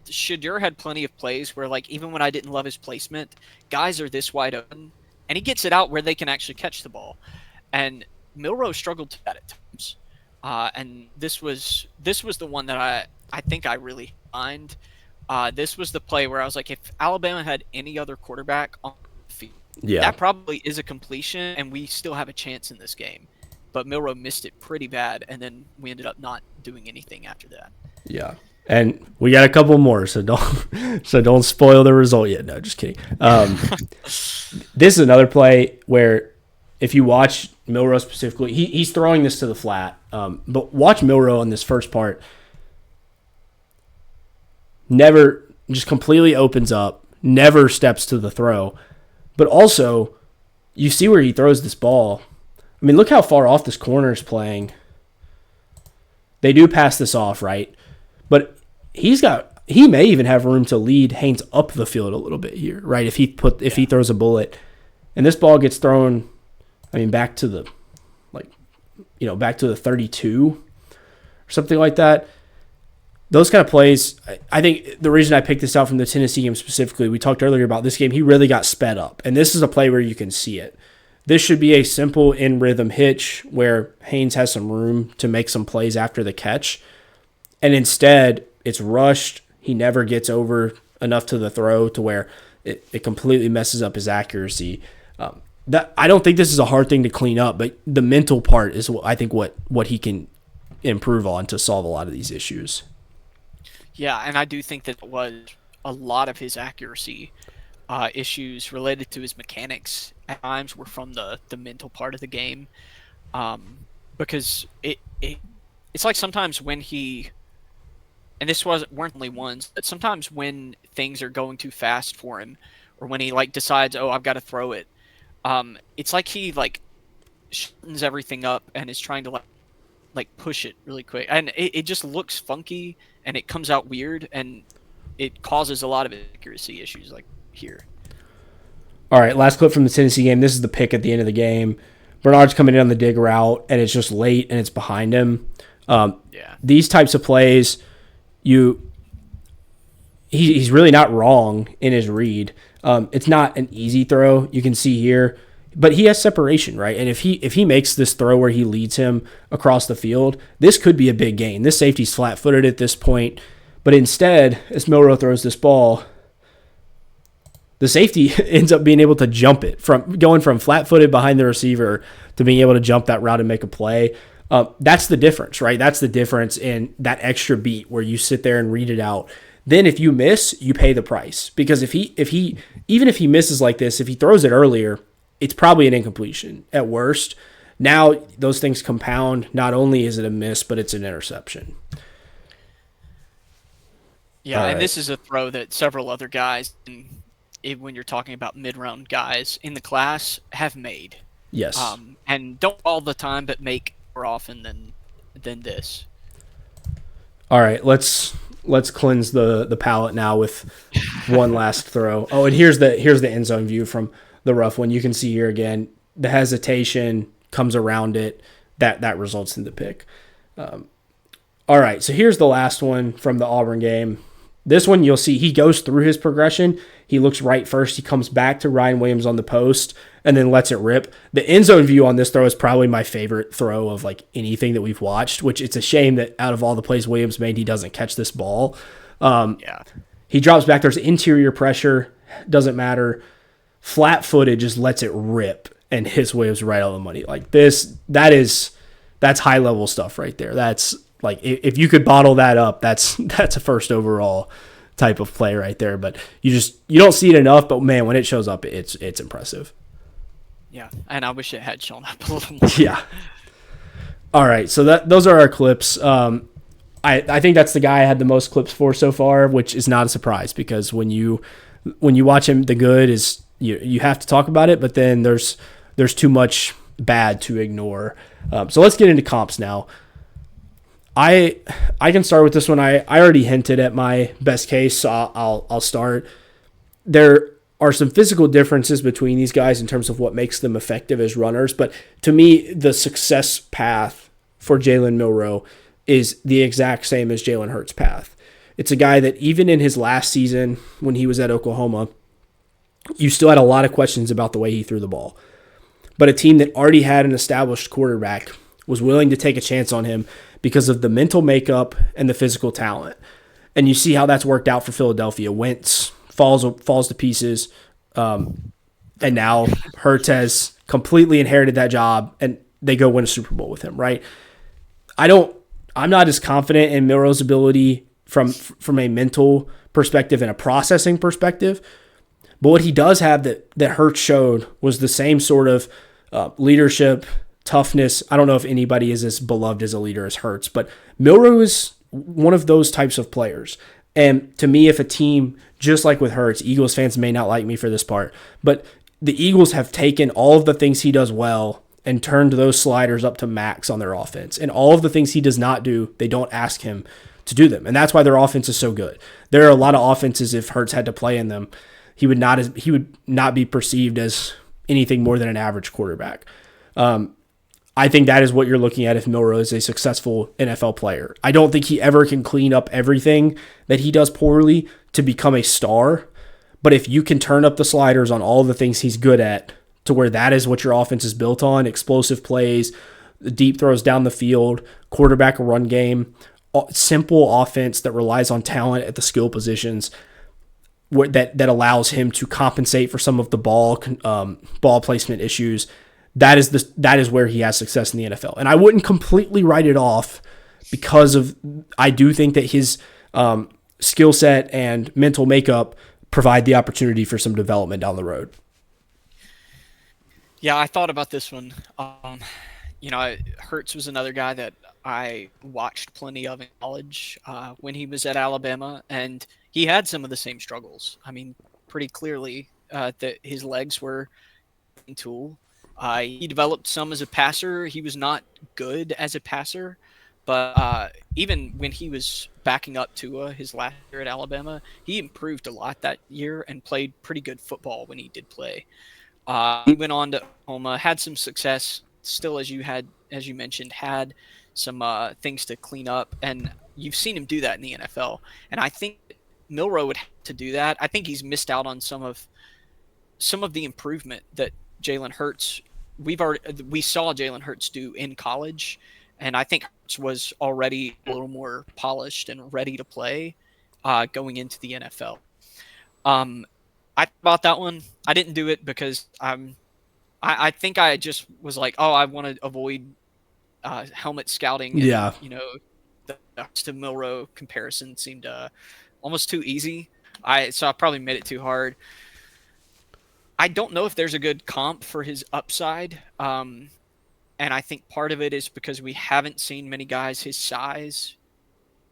Shadur had plenty of plays where like even when I didn't love his placement, guys are this wide open and he gets it out where they can actually catch the ball. And Milroe struggled to that at times. And this was the one that I think I really find. This was the play where I was like, if Alabama had any other quarterback on the field, that probably is a completion and we still have a chance in this game. but Milroe missed it pretty bad, and then we ended up not doing anything after that. Yeah. And we got a couple more, so don't spoil the result yet. No, just kidding. This is another play where if you watch Milroe specifically, he's throwing this to the flat. But watch Milroe on this first part. Never just completely opens up, never steps to the throw. But also, you see where he throws this ball. I mean, look how far off this corner is playing. They do pass this off, right? But he may even have room to lead Haynes up the field a little bit here, right? If he throws a bullet. And this ball gets thrown, I mean, back to the 32 or something like that. Those kind of plays, I think the reason I picked this out from the Tennessee game specifically, we talked earlier about this game, he really got sped up. And this is a play where you can see it. This should be a simple in-rhythm hitch where Haynes has some room to make some plays after the catch. And instead, it's rushed. He never gets over enough to the throw to where it completely messes up his accuracy. I don't think this is a hard thing to clean up, but the mental part is I think what he can improve on to solve a lot of these issues. Yeah, and I do think that it was a lot of his accuracy issues related to his mechanics at times were from the mental part of the game, because it's like sometimes when he, and this weren't only ones, but sometimes when things are going too fast for him, or when he decides, oh, I've got to throw it, it's like he shortens everything up and is trying to push it really quick, and it just looks funky and it comes out weird, and it causes a lot of accuracy issues here. All right, last clip from the Tennessee game. This is the pick at the end of the game. Bernard's coming in on the dig route, and it's just late, and it's behind him. These types of plays, he's really not wrong in his read. It's not an easy throw, you can see here, but he has separation, right? And if he makes this throw where he leads him across the field, this could be a big gain. This safety's flat-footed at this point, but instead, as Milroe throws this ball, the safety ends up being able to jump it, from going from flat-footed behind the receiver to being able to jump that route and make a play. That's the difference, right? That's the difference in that extra beat where you sit there and read it out. Then if you miss, you pay the price, because if he even if he misses like this, if he throws it earlier, it's probably an incompletion at worst. Now those things compound. Not only is it a miss, but it's an interception. Yeah, and this is a throw that several other guys, when you're talking about mid-round guys in the class, have made. Yes. And don't all the time, but make more often than this. All right, let's cleanse the palate now with one last throw. Oh, and here's the end zone view from the rough one. You can see here again the hesitation comes around it. That results in the pick. All right, so here's the last one from the Auburn game. This one you'll see he goes through his progression. He looks right first. He comes back to Ryan Williams on the post and then lets it rip. The end zone view on this throw is probably my favorite throw of anything that we've watched, which it's a shame that out of all the plays Williams made, he doesn't catch this ball. He drops back. There's interior pressure. Doesn't matter. Flat-footed, just lets it rip and hits Williams right on the money. That's high-level stuff right there. That's if you could bottle that up, that's a first overall type of play right there. But you don't see it enough. But man, when it shows up, it's impressive. Yeah, and I wish it had shown up a little more. Yeah. All right, so those are our clips. I think that's the guy I had the most clips for so far, which is not a surprise, because when you watch him, the good is you have to talk about it, but then there's too much bad to ignore. So let's get into comps now. I can start with this one. I already hinted at my best case, so I'll start. There are some physical differences between these guys in terms of what makes them effective as runners, but to me, the success path for Jalen Milroe is the exact same as Jalen Hurts' path. It's a guy that even in his last season when he was at Oklahoma, you still had a lot of questions about the way he threw the ball. But a team that already had an established quarterback was willing to take a chance on him because of the mental makeup and the physical talent. And you see how that's worked out for Philadelphia. Wentz falls to pieces, and now Hurts has completely inherited that job. And they go win a Super Bowl with him, right? I'm not as confident in Milroe's ability from a mental perspective and a processing perspective. But what he does have that Hurts showed was the same sort of leadership, toughness. I don't know if anybody is as beloved as a leader as Hurts, but Milroe is one of those types of players. And to me, if a team, just like with Hurts, Eagles fans may not like me for this part, but the Eagles have taken all of the things he does well and turned those sliders up to max on their offense. And all of the things he does not do, they don't ask him to do them. And that's why their offense is so good. There are a lot of offenses, if Hurts had to play in them, he would not be perceived as anything more than an average quarterback. I think that is what you're looking at if Milroe is a successful NFL player. I don't think he ever can clean up everything that he does poorly to become a star. But if you can turn up the sliders on all the things he's good at to where that is what your offense is built on, explosive plays, deep throws down the field, quarterback run game, simple offense that relies on talent at the skill positions, that allows him to compensate for some of the ball placement issues. That is where he has success in the NFL. And I wouldn't completely write it off because I do think that his skill set and mental makeup provide the opportunity for some development down the road. Yeah, I thought about this one. Hurts was another guy that I watched plenty of in college when he was at Alabama, and he had some of the same struggles. I mean, pretty clearly that his legs were a tool. He developed some as a passer. He was not good as a passer, but even when he was backing up Tua his last year at Alabama, he improved a lot that year and played pretty good football when he did play. He went on to Oklahoma, had some success. Still, as you mentioned, had some things to clean up, and you've seen him do that in the NFL. And I think Milroe would have to do that. I think he's missed out on some of the improvement that Jalen Hurts. We saw Jalen Hurts do in college, and I think Hurts was already a little more polished and ready to play going into the NFL. I thought about that one. I didn't do it because I think I just was like, oh, I want to avoid helmet scouting. And, yeah. The Hurts to Milroe comparison seemed almost too easy. So I probably made it too hard. I don't know if there's a good comp for his upside. And I think part of it is because we haven't seen many guys his size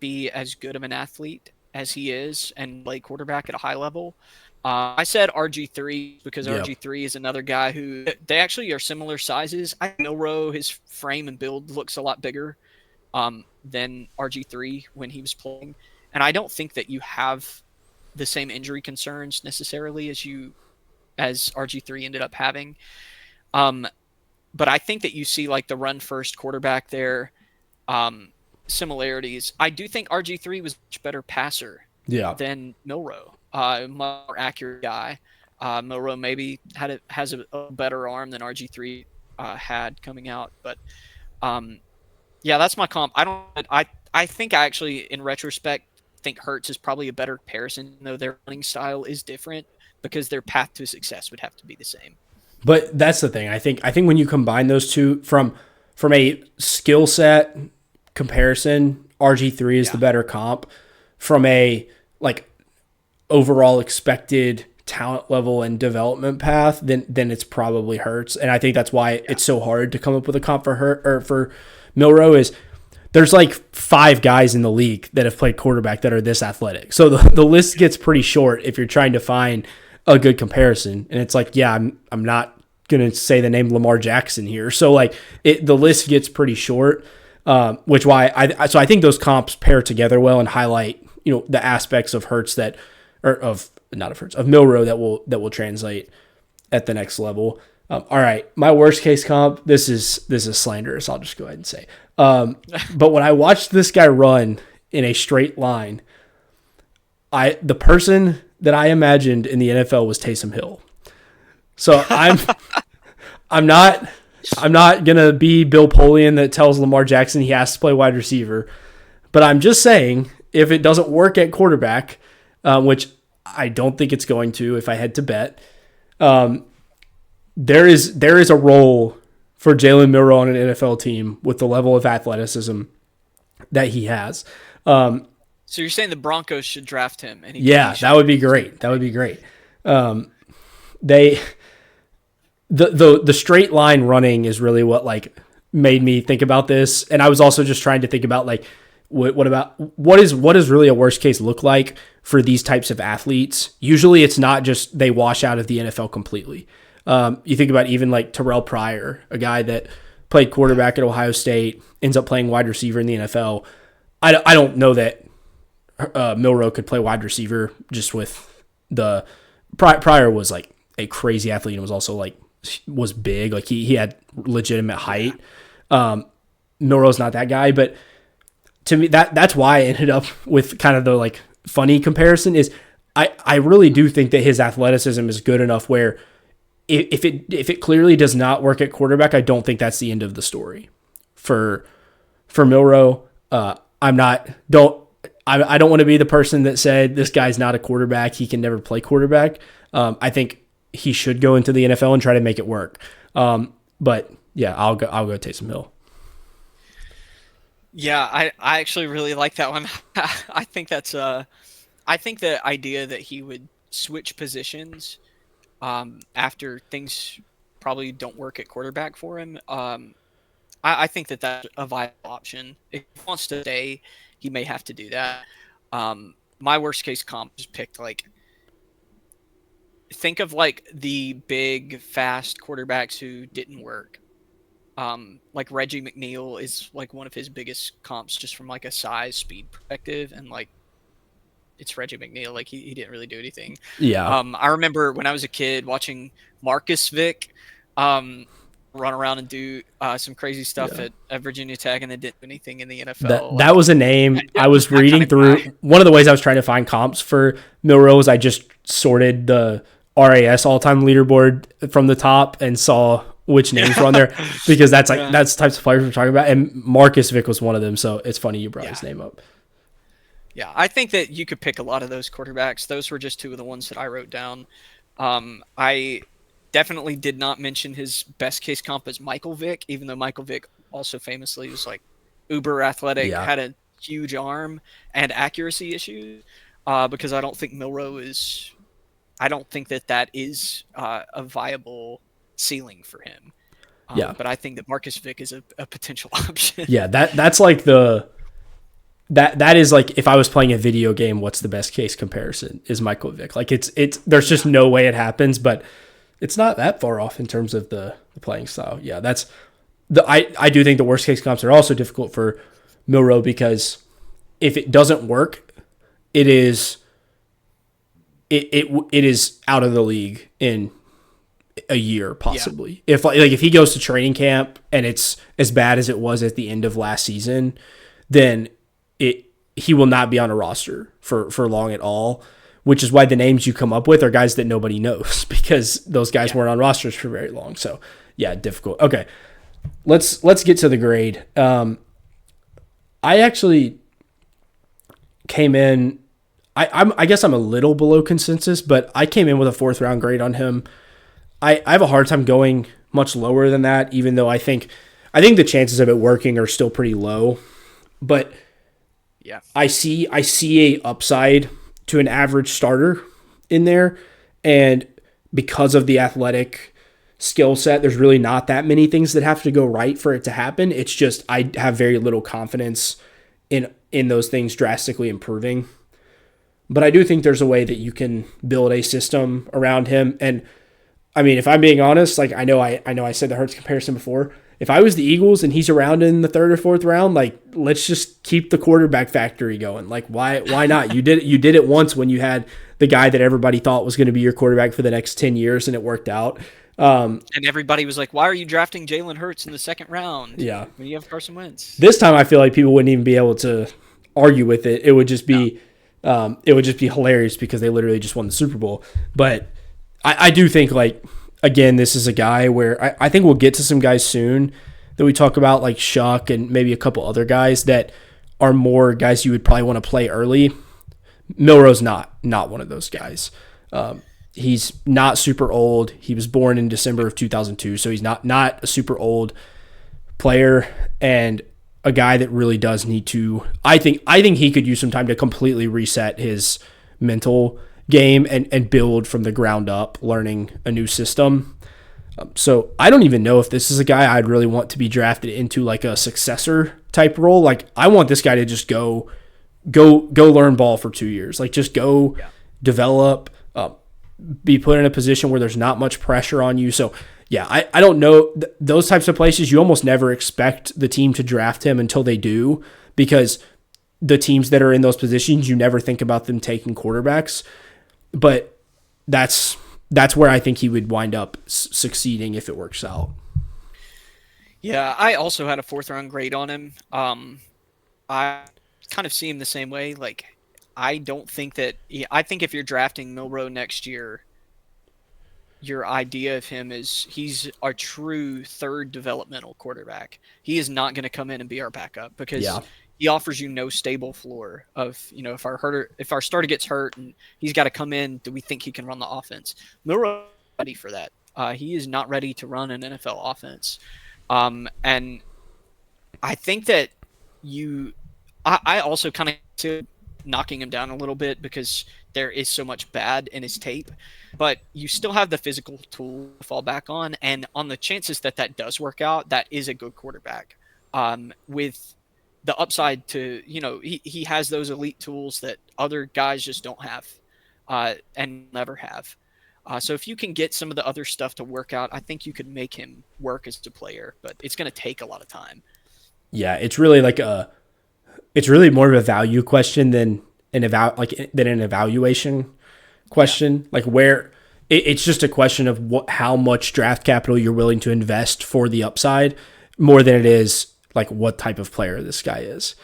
be as good of an athlete as he is and play quarterback at a high level. I said RG3 because RG3 is another guy who they actually are similar sizes. I know Milroe, his frame and build looks a lot bigger than RG3 when he was playing. And I don't think that you have the same injury concerns necessarily as RG3 ended up having. But I think that you see like the run first quarterback there, similarities. I do think RG3 was a much better passer than Milroe. More accurate guy. Milroe maybe has a better arm than RG3 had coming out, but that's my comp. I think I actually, in retrospect, think Hurts is probably a better comparison, though their running style is different because their path to success would have to be the same. But that's the thing. I think when you combine those two from a skill set comparison, RG3 is the better comp. From a overall expected talent level and development path, then it's probably Hurts. And I think that's why it's so hard to come up with a comp for Milroe is there's like 5 guys in the league that have played quarterback that are this athletic. So the list gets pretty short if you're trying to find a good comparison. And it's like, I'm not going to say the name Lamar Jackson here. So the list gets pretty short, which why I think those comps pair together well and highlight, the aspects of Hurts of Milroe that will translate at the next level. All right, my worst case comp. This is slanderous. I'll just go ahead and say. But when I watched this guy run in a straight line, the person that I imagined in the NFL was Taysom Hill. So I'm not gonna be Bill Polian that tells Lamar Jackson he has to play wide receiver, but I'm just saying if it doesn't work at quarterback, which I don't think it's going to if I had to bet, there is a role for Jalen Milroe on an NFL team with the level of athleticism that he has. So you're saying the Broncos should draft him? And That would be great. That would be great. The straight line running is really what like made me think about this, and I was also just trying to think about like what is really a worst case look like for these types of athletes. Usually, it's not just they wash out of the NFL completely. You think about even like Terrell Pryor, a guy that played quarterback at Ohio State, ends up playing wide receiver in the NFL. I don't know that Milroe could play wide receiver just with the Pryor was like a crazy athlete and was also like was big. Like he had legitimate height. Milroe's not that guy, but to me that's why I ended up with kind of the like funny comparison is I really do think that his athleticism is good enough where if it clearly does not work at quarterback, I don't think that's the end of the story for Milroe. I don't want to be the person that said this guy's not a quarterback. He can never play quarterback. I think he should go into the NFL and try to make it work. But yeah, I'll go Taysom Hill. Yeah, I actually really like that one. I think the idea that he would switch positions after things probably don't work at quarterback for him. I think that's a viable option. If he wants to stay, he may have to do that. My worst case comp is picked think of like the big fast quarterbacks who didn't work. Like Reggie McNeil is like one of his biggest comps just from like a size speed perspective, and like it's Reggie McNeil, like he didn't really do anything. Yeah. I remember when I was a kid watching Marcus Vick run around and do some crazy stuff at Virginia Tech, and then didn't do anything in the NFL. That was a name I was reading through. One of the ways I was trying to find comps for Milroe was I just sorted the RAS all-time leaderboard from the top and saw which names were on there, because that's the types of players we're talking about. And Marcus Vick was one of them, so it's funny you brought his name up. Yeah, I think that you could pick a lot of those quarterbacks. Those were just two of the ones that I wrote down. I definitely did not mention his best case comp as Michael Vick, even though Michael Vick also famously was like uber athletic, had a huge arm and accuracy issues, because I don't think Milroe is... I don't think that is a viable ceiling for him. But I think that Marcus Vick is a potential option. Yeah, that's like that is like if I was playing a video game, what's the best case comparison is Michael Vick. Like it's there's just no way it happens, but it's not that far off in terms of the playing style. Yeah, I do think the worst case comps are also difficult for Milroe, because if it doesn't work, it is out of the league in a year possibly. If he goes to training camp and it's as bad as it was at the end of last season, then he will not be on a roster for long at all, which is why the names you come up with are guys that nobody knows, because those guys weren't on rosters for very long. So yeah, difficult. Okay, let's get to the grade. I actually came in, I guess I'm a little below consensus, but I came in with a 4th round grade on him. I have a hard time going much lower than that, even though I think the chances of it working are still pretty low. But yeah, I see a upside to an average starter in there, and because of the athletic skill set, there's really not that many things that have to go right for it to happen. It's just I have very little confidence in those things drastically improving. But I do think there's a way that you can build a system around him. And I mean, if I'm being honest, like I know I said the Hurts comparison before. If I was the Eagles and he's around in the 3rd or 4th round, like let's just keep the quarterback factory going. Like why not? You did it once when you had the guy that everybody thought was going to be your quarterback for the next 10 years, and it worked out. And everybody was like, "Why are you drafting Jalen Hurts in the 2nd round? Yeah, when you have Carson Wentz." This time, I feel like people wouldn't even be able to argue with it. It would just be, hilarious because they literally just won the Super Bowl. But I do think, like, again, this is a guy where I think we'll get to some guys soon that we talk about, like Shuck and maybe a couple other guys that are more guys you would probably want to play early. Milroe's not one of those guys. He's not super old. He was born in December of 2002, so he's not a super old player, and a guy that really does need to. I think he could use some time to completely reset his mental game and build from the ground up, learning a new system. So I don't even know if this is a guy I'd really want to be drafted into like a successor type role. Like I want this guy to just go learn ball for 2 years. Like just go develop, be put in a position where there's not much pressure on you. So yeah, I don't know. Those types of places, you almost never expect the team to draft him until they do, because the teams that are in those positions, you never think about them taking quarterbacks. But that's where I think he would wind up succeeding if it works out. Yeah, I also had a fourth round grade on him. I kind of see him the same way. Like, I don't think that. I think if you're drafting Milroe next year, your idea of him is he's our true third developmental quarterback. He is not going to come in and be our backup because he offers you no stable floor of, if our starter gets hurt and he's got to come in, do we think he can run the offense? Milroe is ready for that. He is not ready to run an NFL offense. And I think that I also kind of knocking him down a little bit because there is so much bad in his tape, but you still have the physical tool to fall back on. And on the chances that does work out, that is a good quarterback, with the upside to, he has those elite tools that other guys just don't have, and never have. So if you can get some of the other stuff to work out, I think you could make him work as a player, but it's going to take a lot of time. Yeah. It's really it's really more of a value question than an evaluation question. Yeah. Like where it's just a question of how much draft capital you're willing to invest for the upside, more than it is like what type of player this guy is.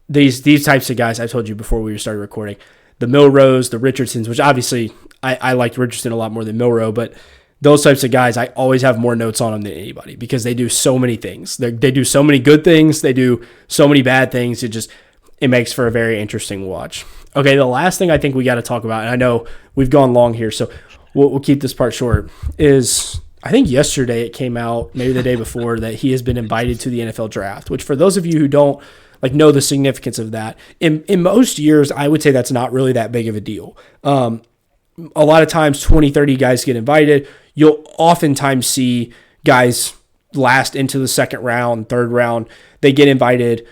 These types of guys, I told you before we started recording, the Milroes, the Richardsons, which obviously I liked Richardson a lot more than Milroe, but those types of guys, I always have more notes on them than anybody because they do so many things. They do so many good things. They do so many bad things. It makes for a very interesting watch. Okay, the last thing I think we got to talk about, and I know we've gone long here, so we'll keep this part short, is I think yesterday it came out, maybe the day before, that he has been invited to the NFL draft, which for those of you who don't know the significance of that, in most years, I would say that's not really that big of a deal. A lot of times 20, 30 guys get invited. You'll oftentimes see guys last into the second round, third round. They get invited.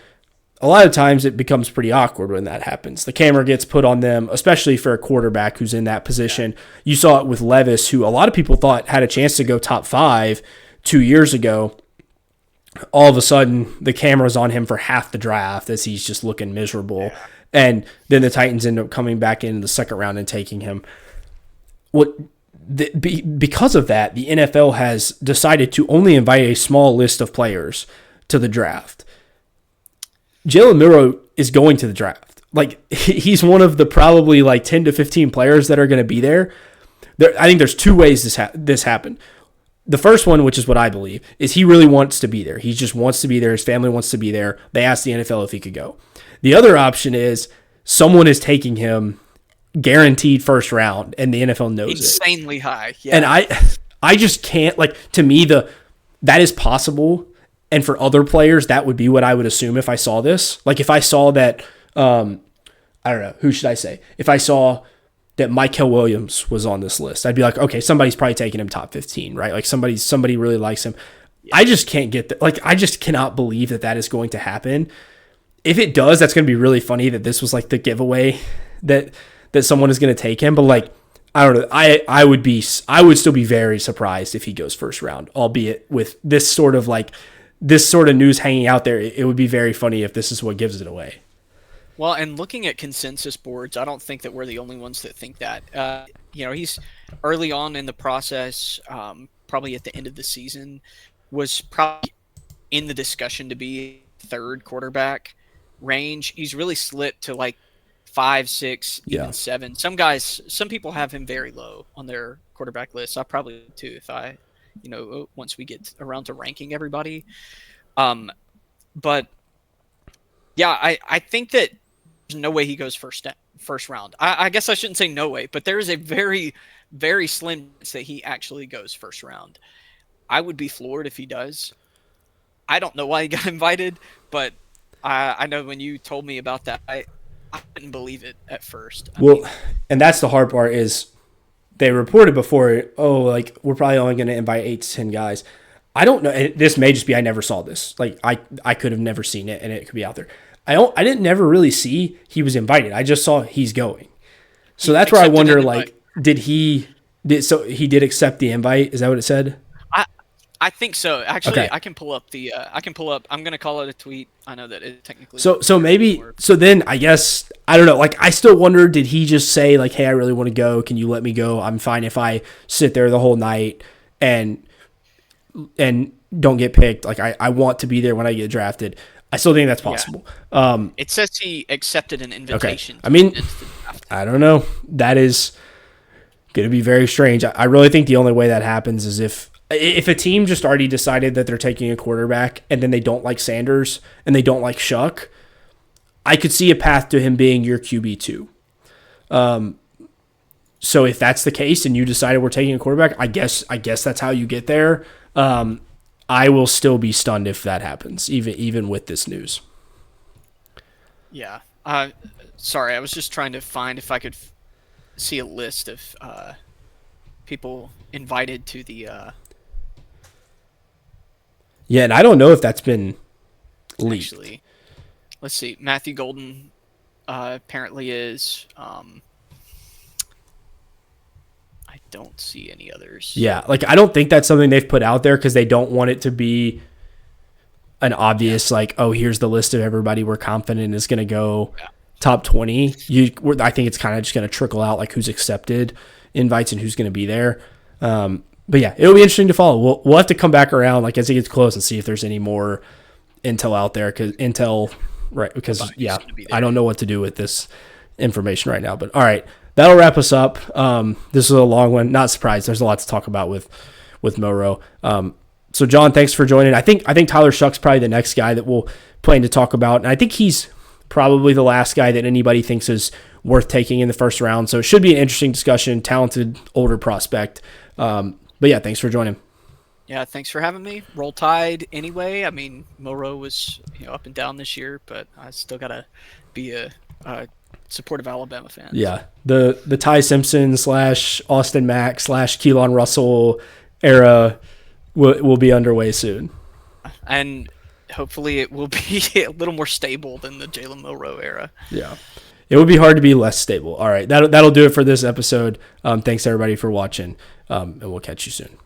A lot of times it becomes pretty awkward when that happens. The camera gets put on them, especially for a quarterback who's in that position. You saw it with Levis, who a lot of people thought had a chance to go top 5 2 years ago. All of a sudden, the camera's on him for half the draft as he's just looking miserable. Yeah. And then the Titans end up coming back in the second round and taking him. Because of that, the NFL has decided to only invite a small list of players to the draft. Jalen Milroe is going to the draft. Like, he's one of the probably 10 to 15 players that are going to be there. I think there's two ways this happened. The first one, which is what I believe, is he really wants to be there. He just wants to be there. His family wants to be there. They asked the NFL if he could go. The other option is someone is taking him guaranteed first round, and the NFL knows insanely high. Yeah. And I just can't, to me, that is possible. And for other players, that would be what I would assume if I saw this. If I saw that, I don't know, who should I say? If I saw that Michael Williams was on this list, I'd be like, okay, somebody's probably taking him top 15, right? Somebody really likes him. Yeah. I just can't get that. I just cannot believe that is going to happen. If it does, that's going to be really funny that this was the giveaway that someone is going to take him. But I don't know. I would still be very surprised if he goes first round, albeit with this sort of news hanging out there. It would be very funny if this is what gives it away. Well, and looking at consensus boards, I don't think that we're the only ones that think that. He's early on in the process, probably at the end of the season, was probably in the discussion to be third quarterback range. He's really slipped to 5, 6, even 7. Some people have him very low on their quarterback list. I probably would too if I, once we get around to ranking everybody. But yeah, I think that no way he goes first round. I guess I shouldn't say no way, but there is a very, very slim chance that he actually goes first round. I would be floored if he does. I don't know why he got invited, but I know when you told me about that, I couldn't believe it at first. And that's the hard part is they reported before, like we're probably only going to invite 8 to 10 guys. I don't know. This may just be I never saw this. Like I could have never seen it, and it could be out there. I didn't never really see he was invited. I just saw he's going. So that's where I wonder, like, did he did accept the invite? Is that what it said? I think so. Actually, okay. I can pull up. I'm gonna call it a tweet. I know that it technically. So maybe. So then I guess I don't know. Like I still wonder, did he just say like, "Hey, I really want to go. Can you let me go? I'm fine if I sit there the whole night and don't get picked. Like I want to be there when I get drafted." I still think that's possible. Yeah. It says he accepted an invitation. Okay. I mean, I don't know. That is going to be very strange. I really think the only way that happens is if a team just already decided that they're taking a quarterback and then they don't like Sanders and they don't like Shuck, I could see a path to him being your QB2. So if that's the case and you decided we're taking a quarterback, I guess that's how you get there. I will still be stunned if that happens, even with this news. Yeah. Sorry, I was just trying to find if I could see a list of people invited to the. Yeah, and I don't know if that's been leaked. Actually, let's see. Matthew Golden apparently is. I don't see any others. Yeah, like I don't think that's something they've put out there because they don't want it to be an obvious like, oh, here's the list of everybody we're confident is going to go top 20. I think it's kind of just going to trickle out like who's accepted invites and who's going to be there. But yeah, it'll be interesting to follow. We'll have to come back around like as it gets close and see if there's any more intel out there because I don't know what to do with this information right now. But all right. That'll wrap us up. This was a long one. Not surprised. There's a lot to talk about with Milroe. So John, thanks for joining. I think Tyler Shuck's probably the next guy that we'll plan to talk about, and I think he's probably the last guy that anybody thinks is worth taking in the first round. So it should be an interesting discussion. Talented older prospect. But yeah, thanks for joining. Yeah, thanks for having me. Roll Tide anyway. I mean, Milroe was up and down this year, but I still gotta be a supportive Alabama fan. Yeah, the Ty Simpson / Austin Mack / Keelan Russell era will be underway soon, and hopefully it will be a little more stable than the Jalen Milroe era. Yeah, it would be hard to be less stable. All right, that'll do it for this episode. Thanks everybody for watching, and we'll catch you soon.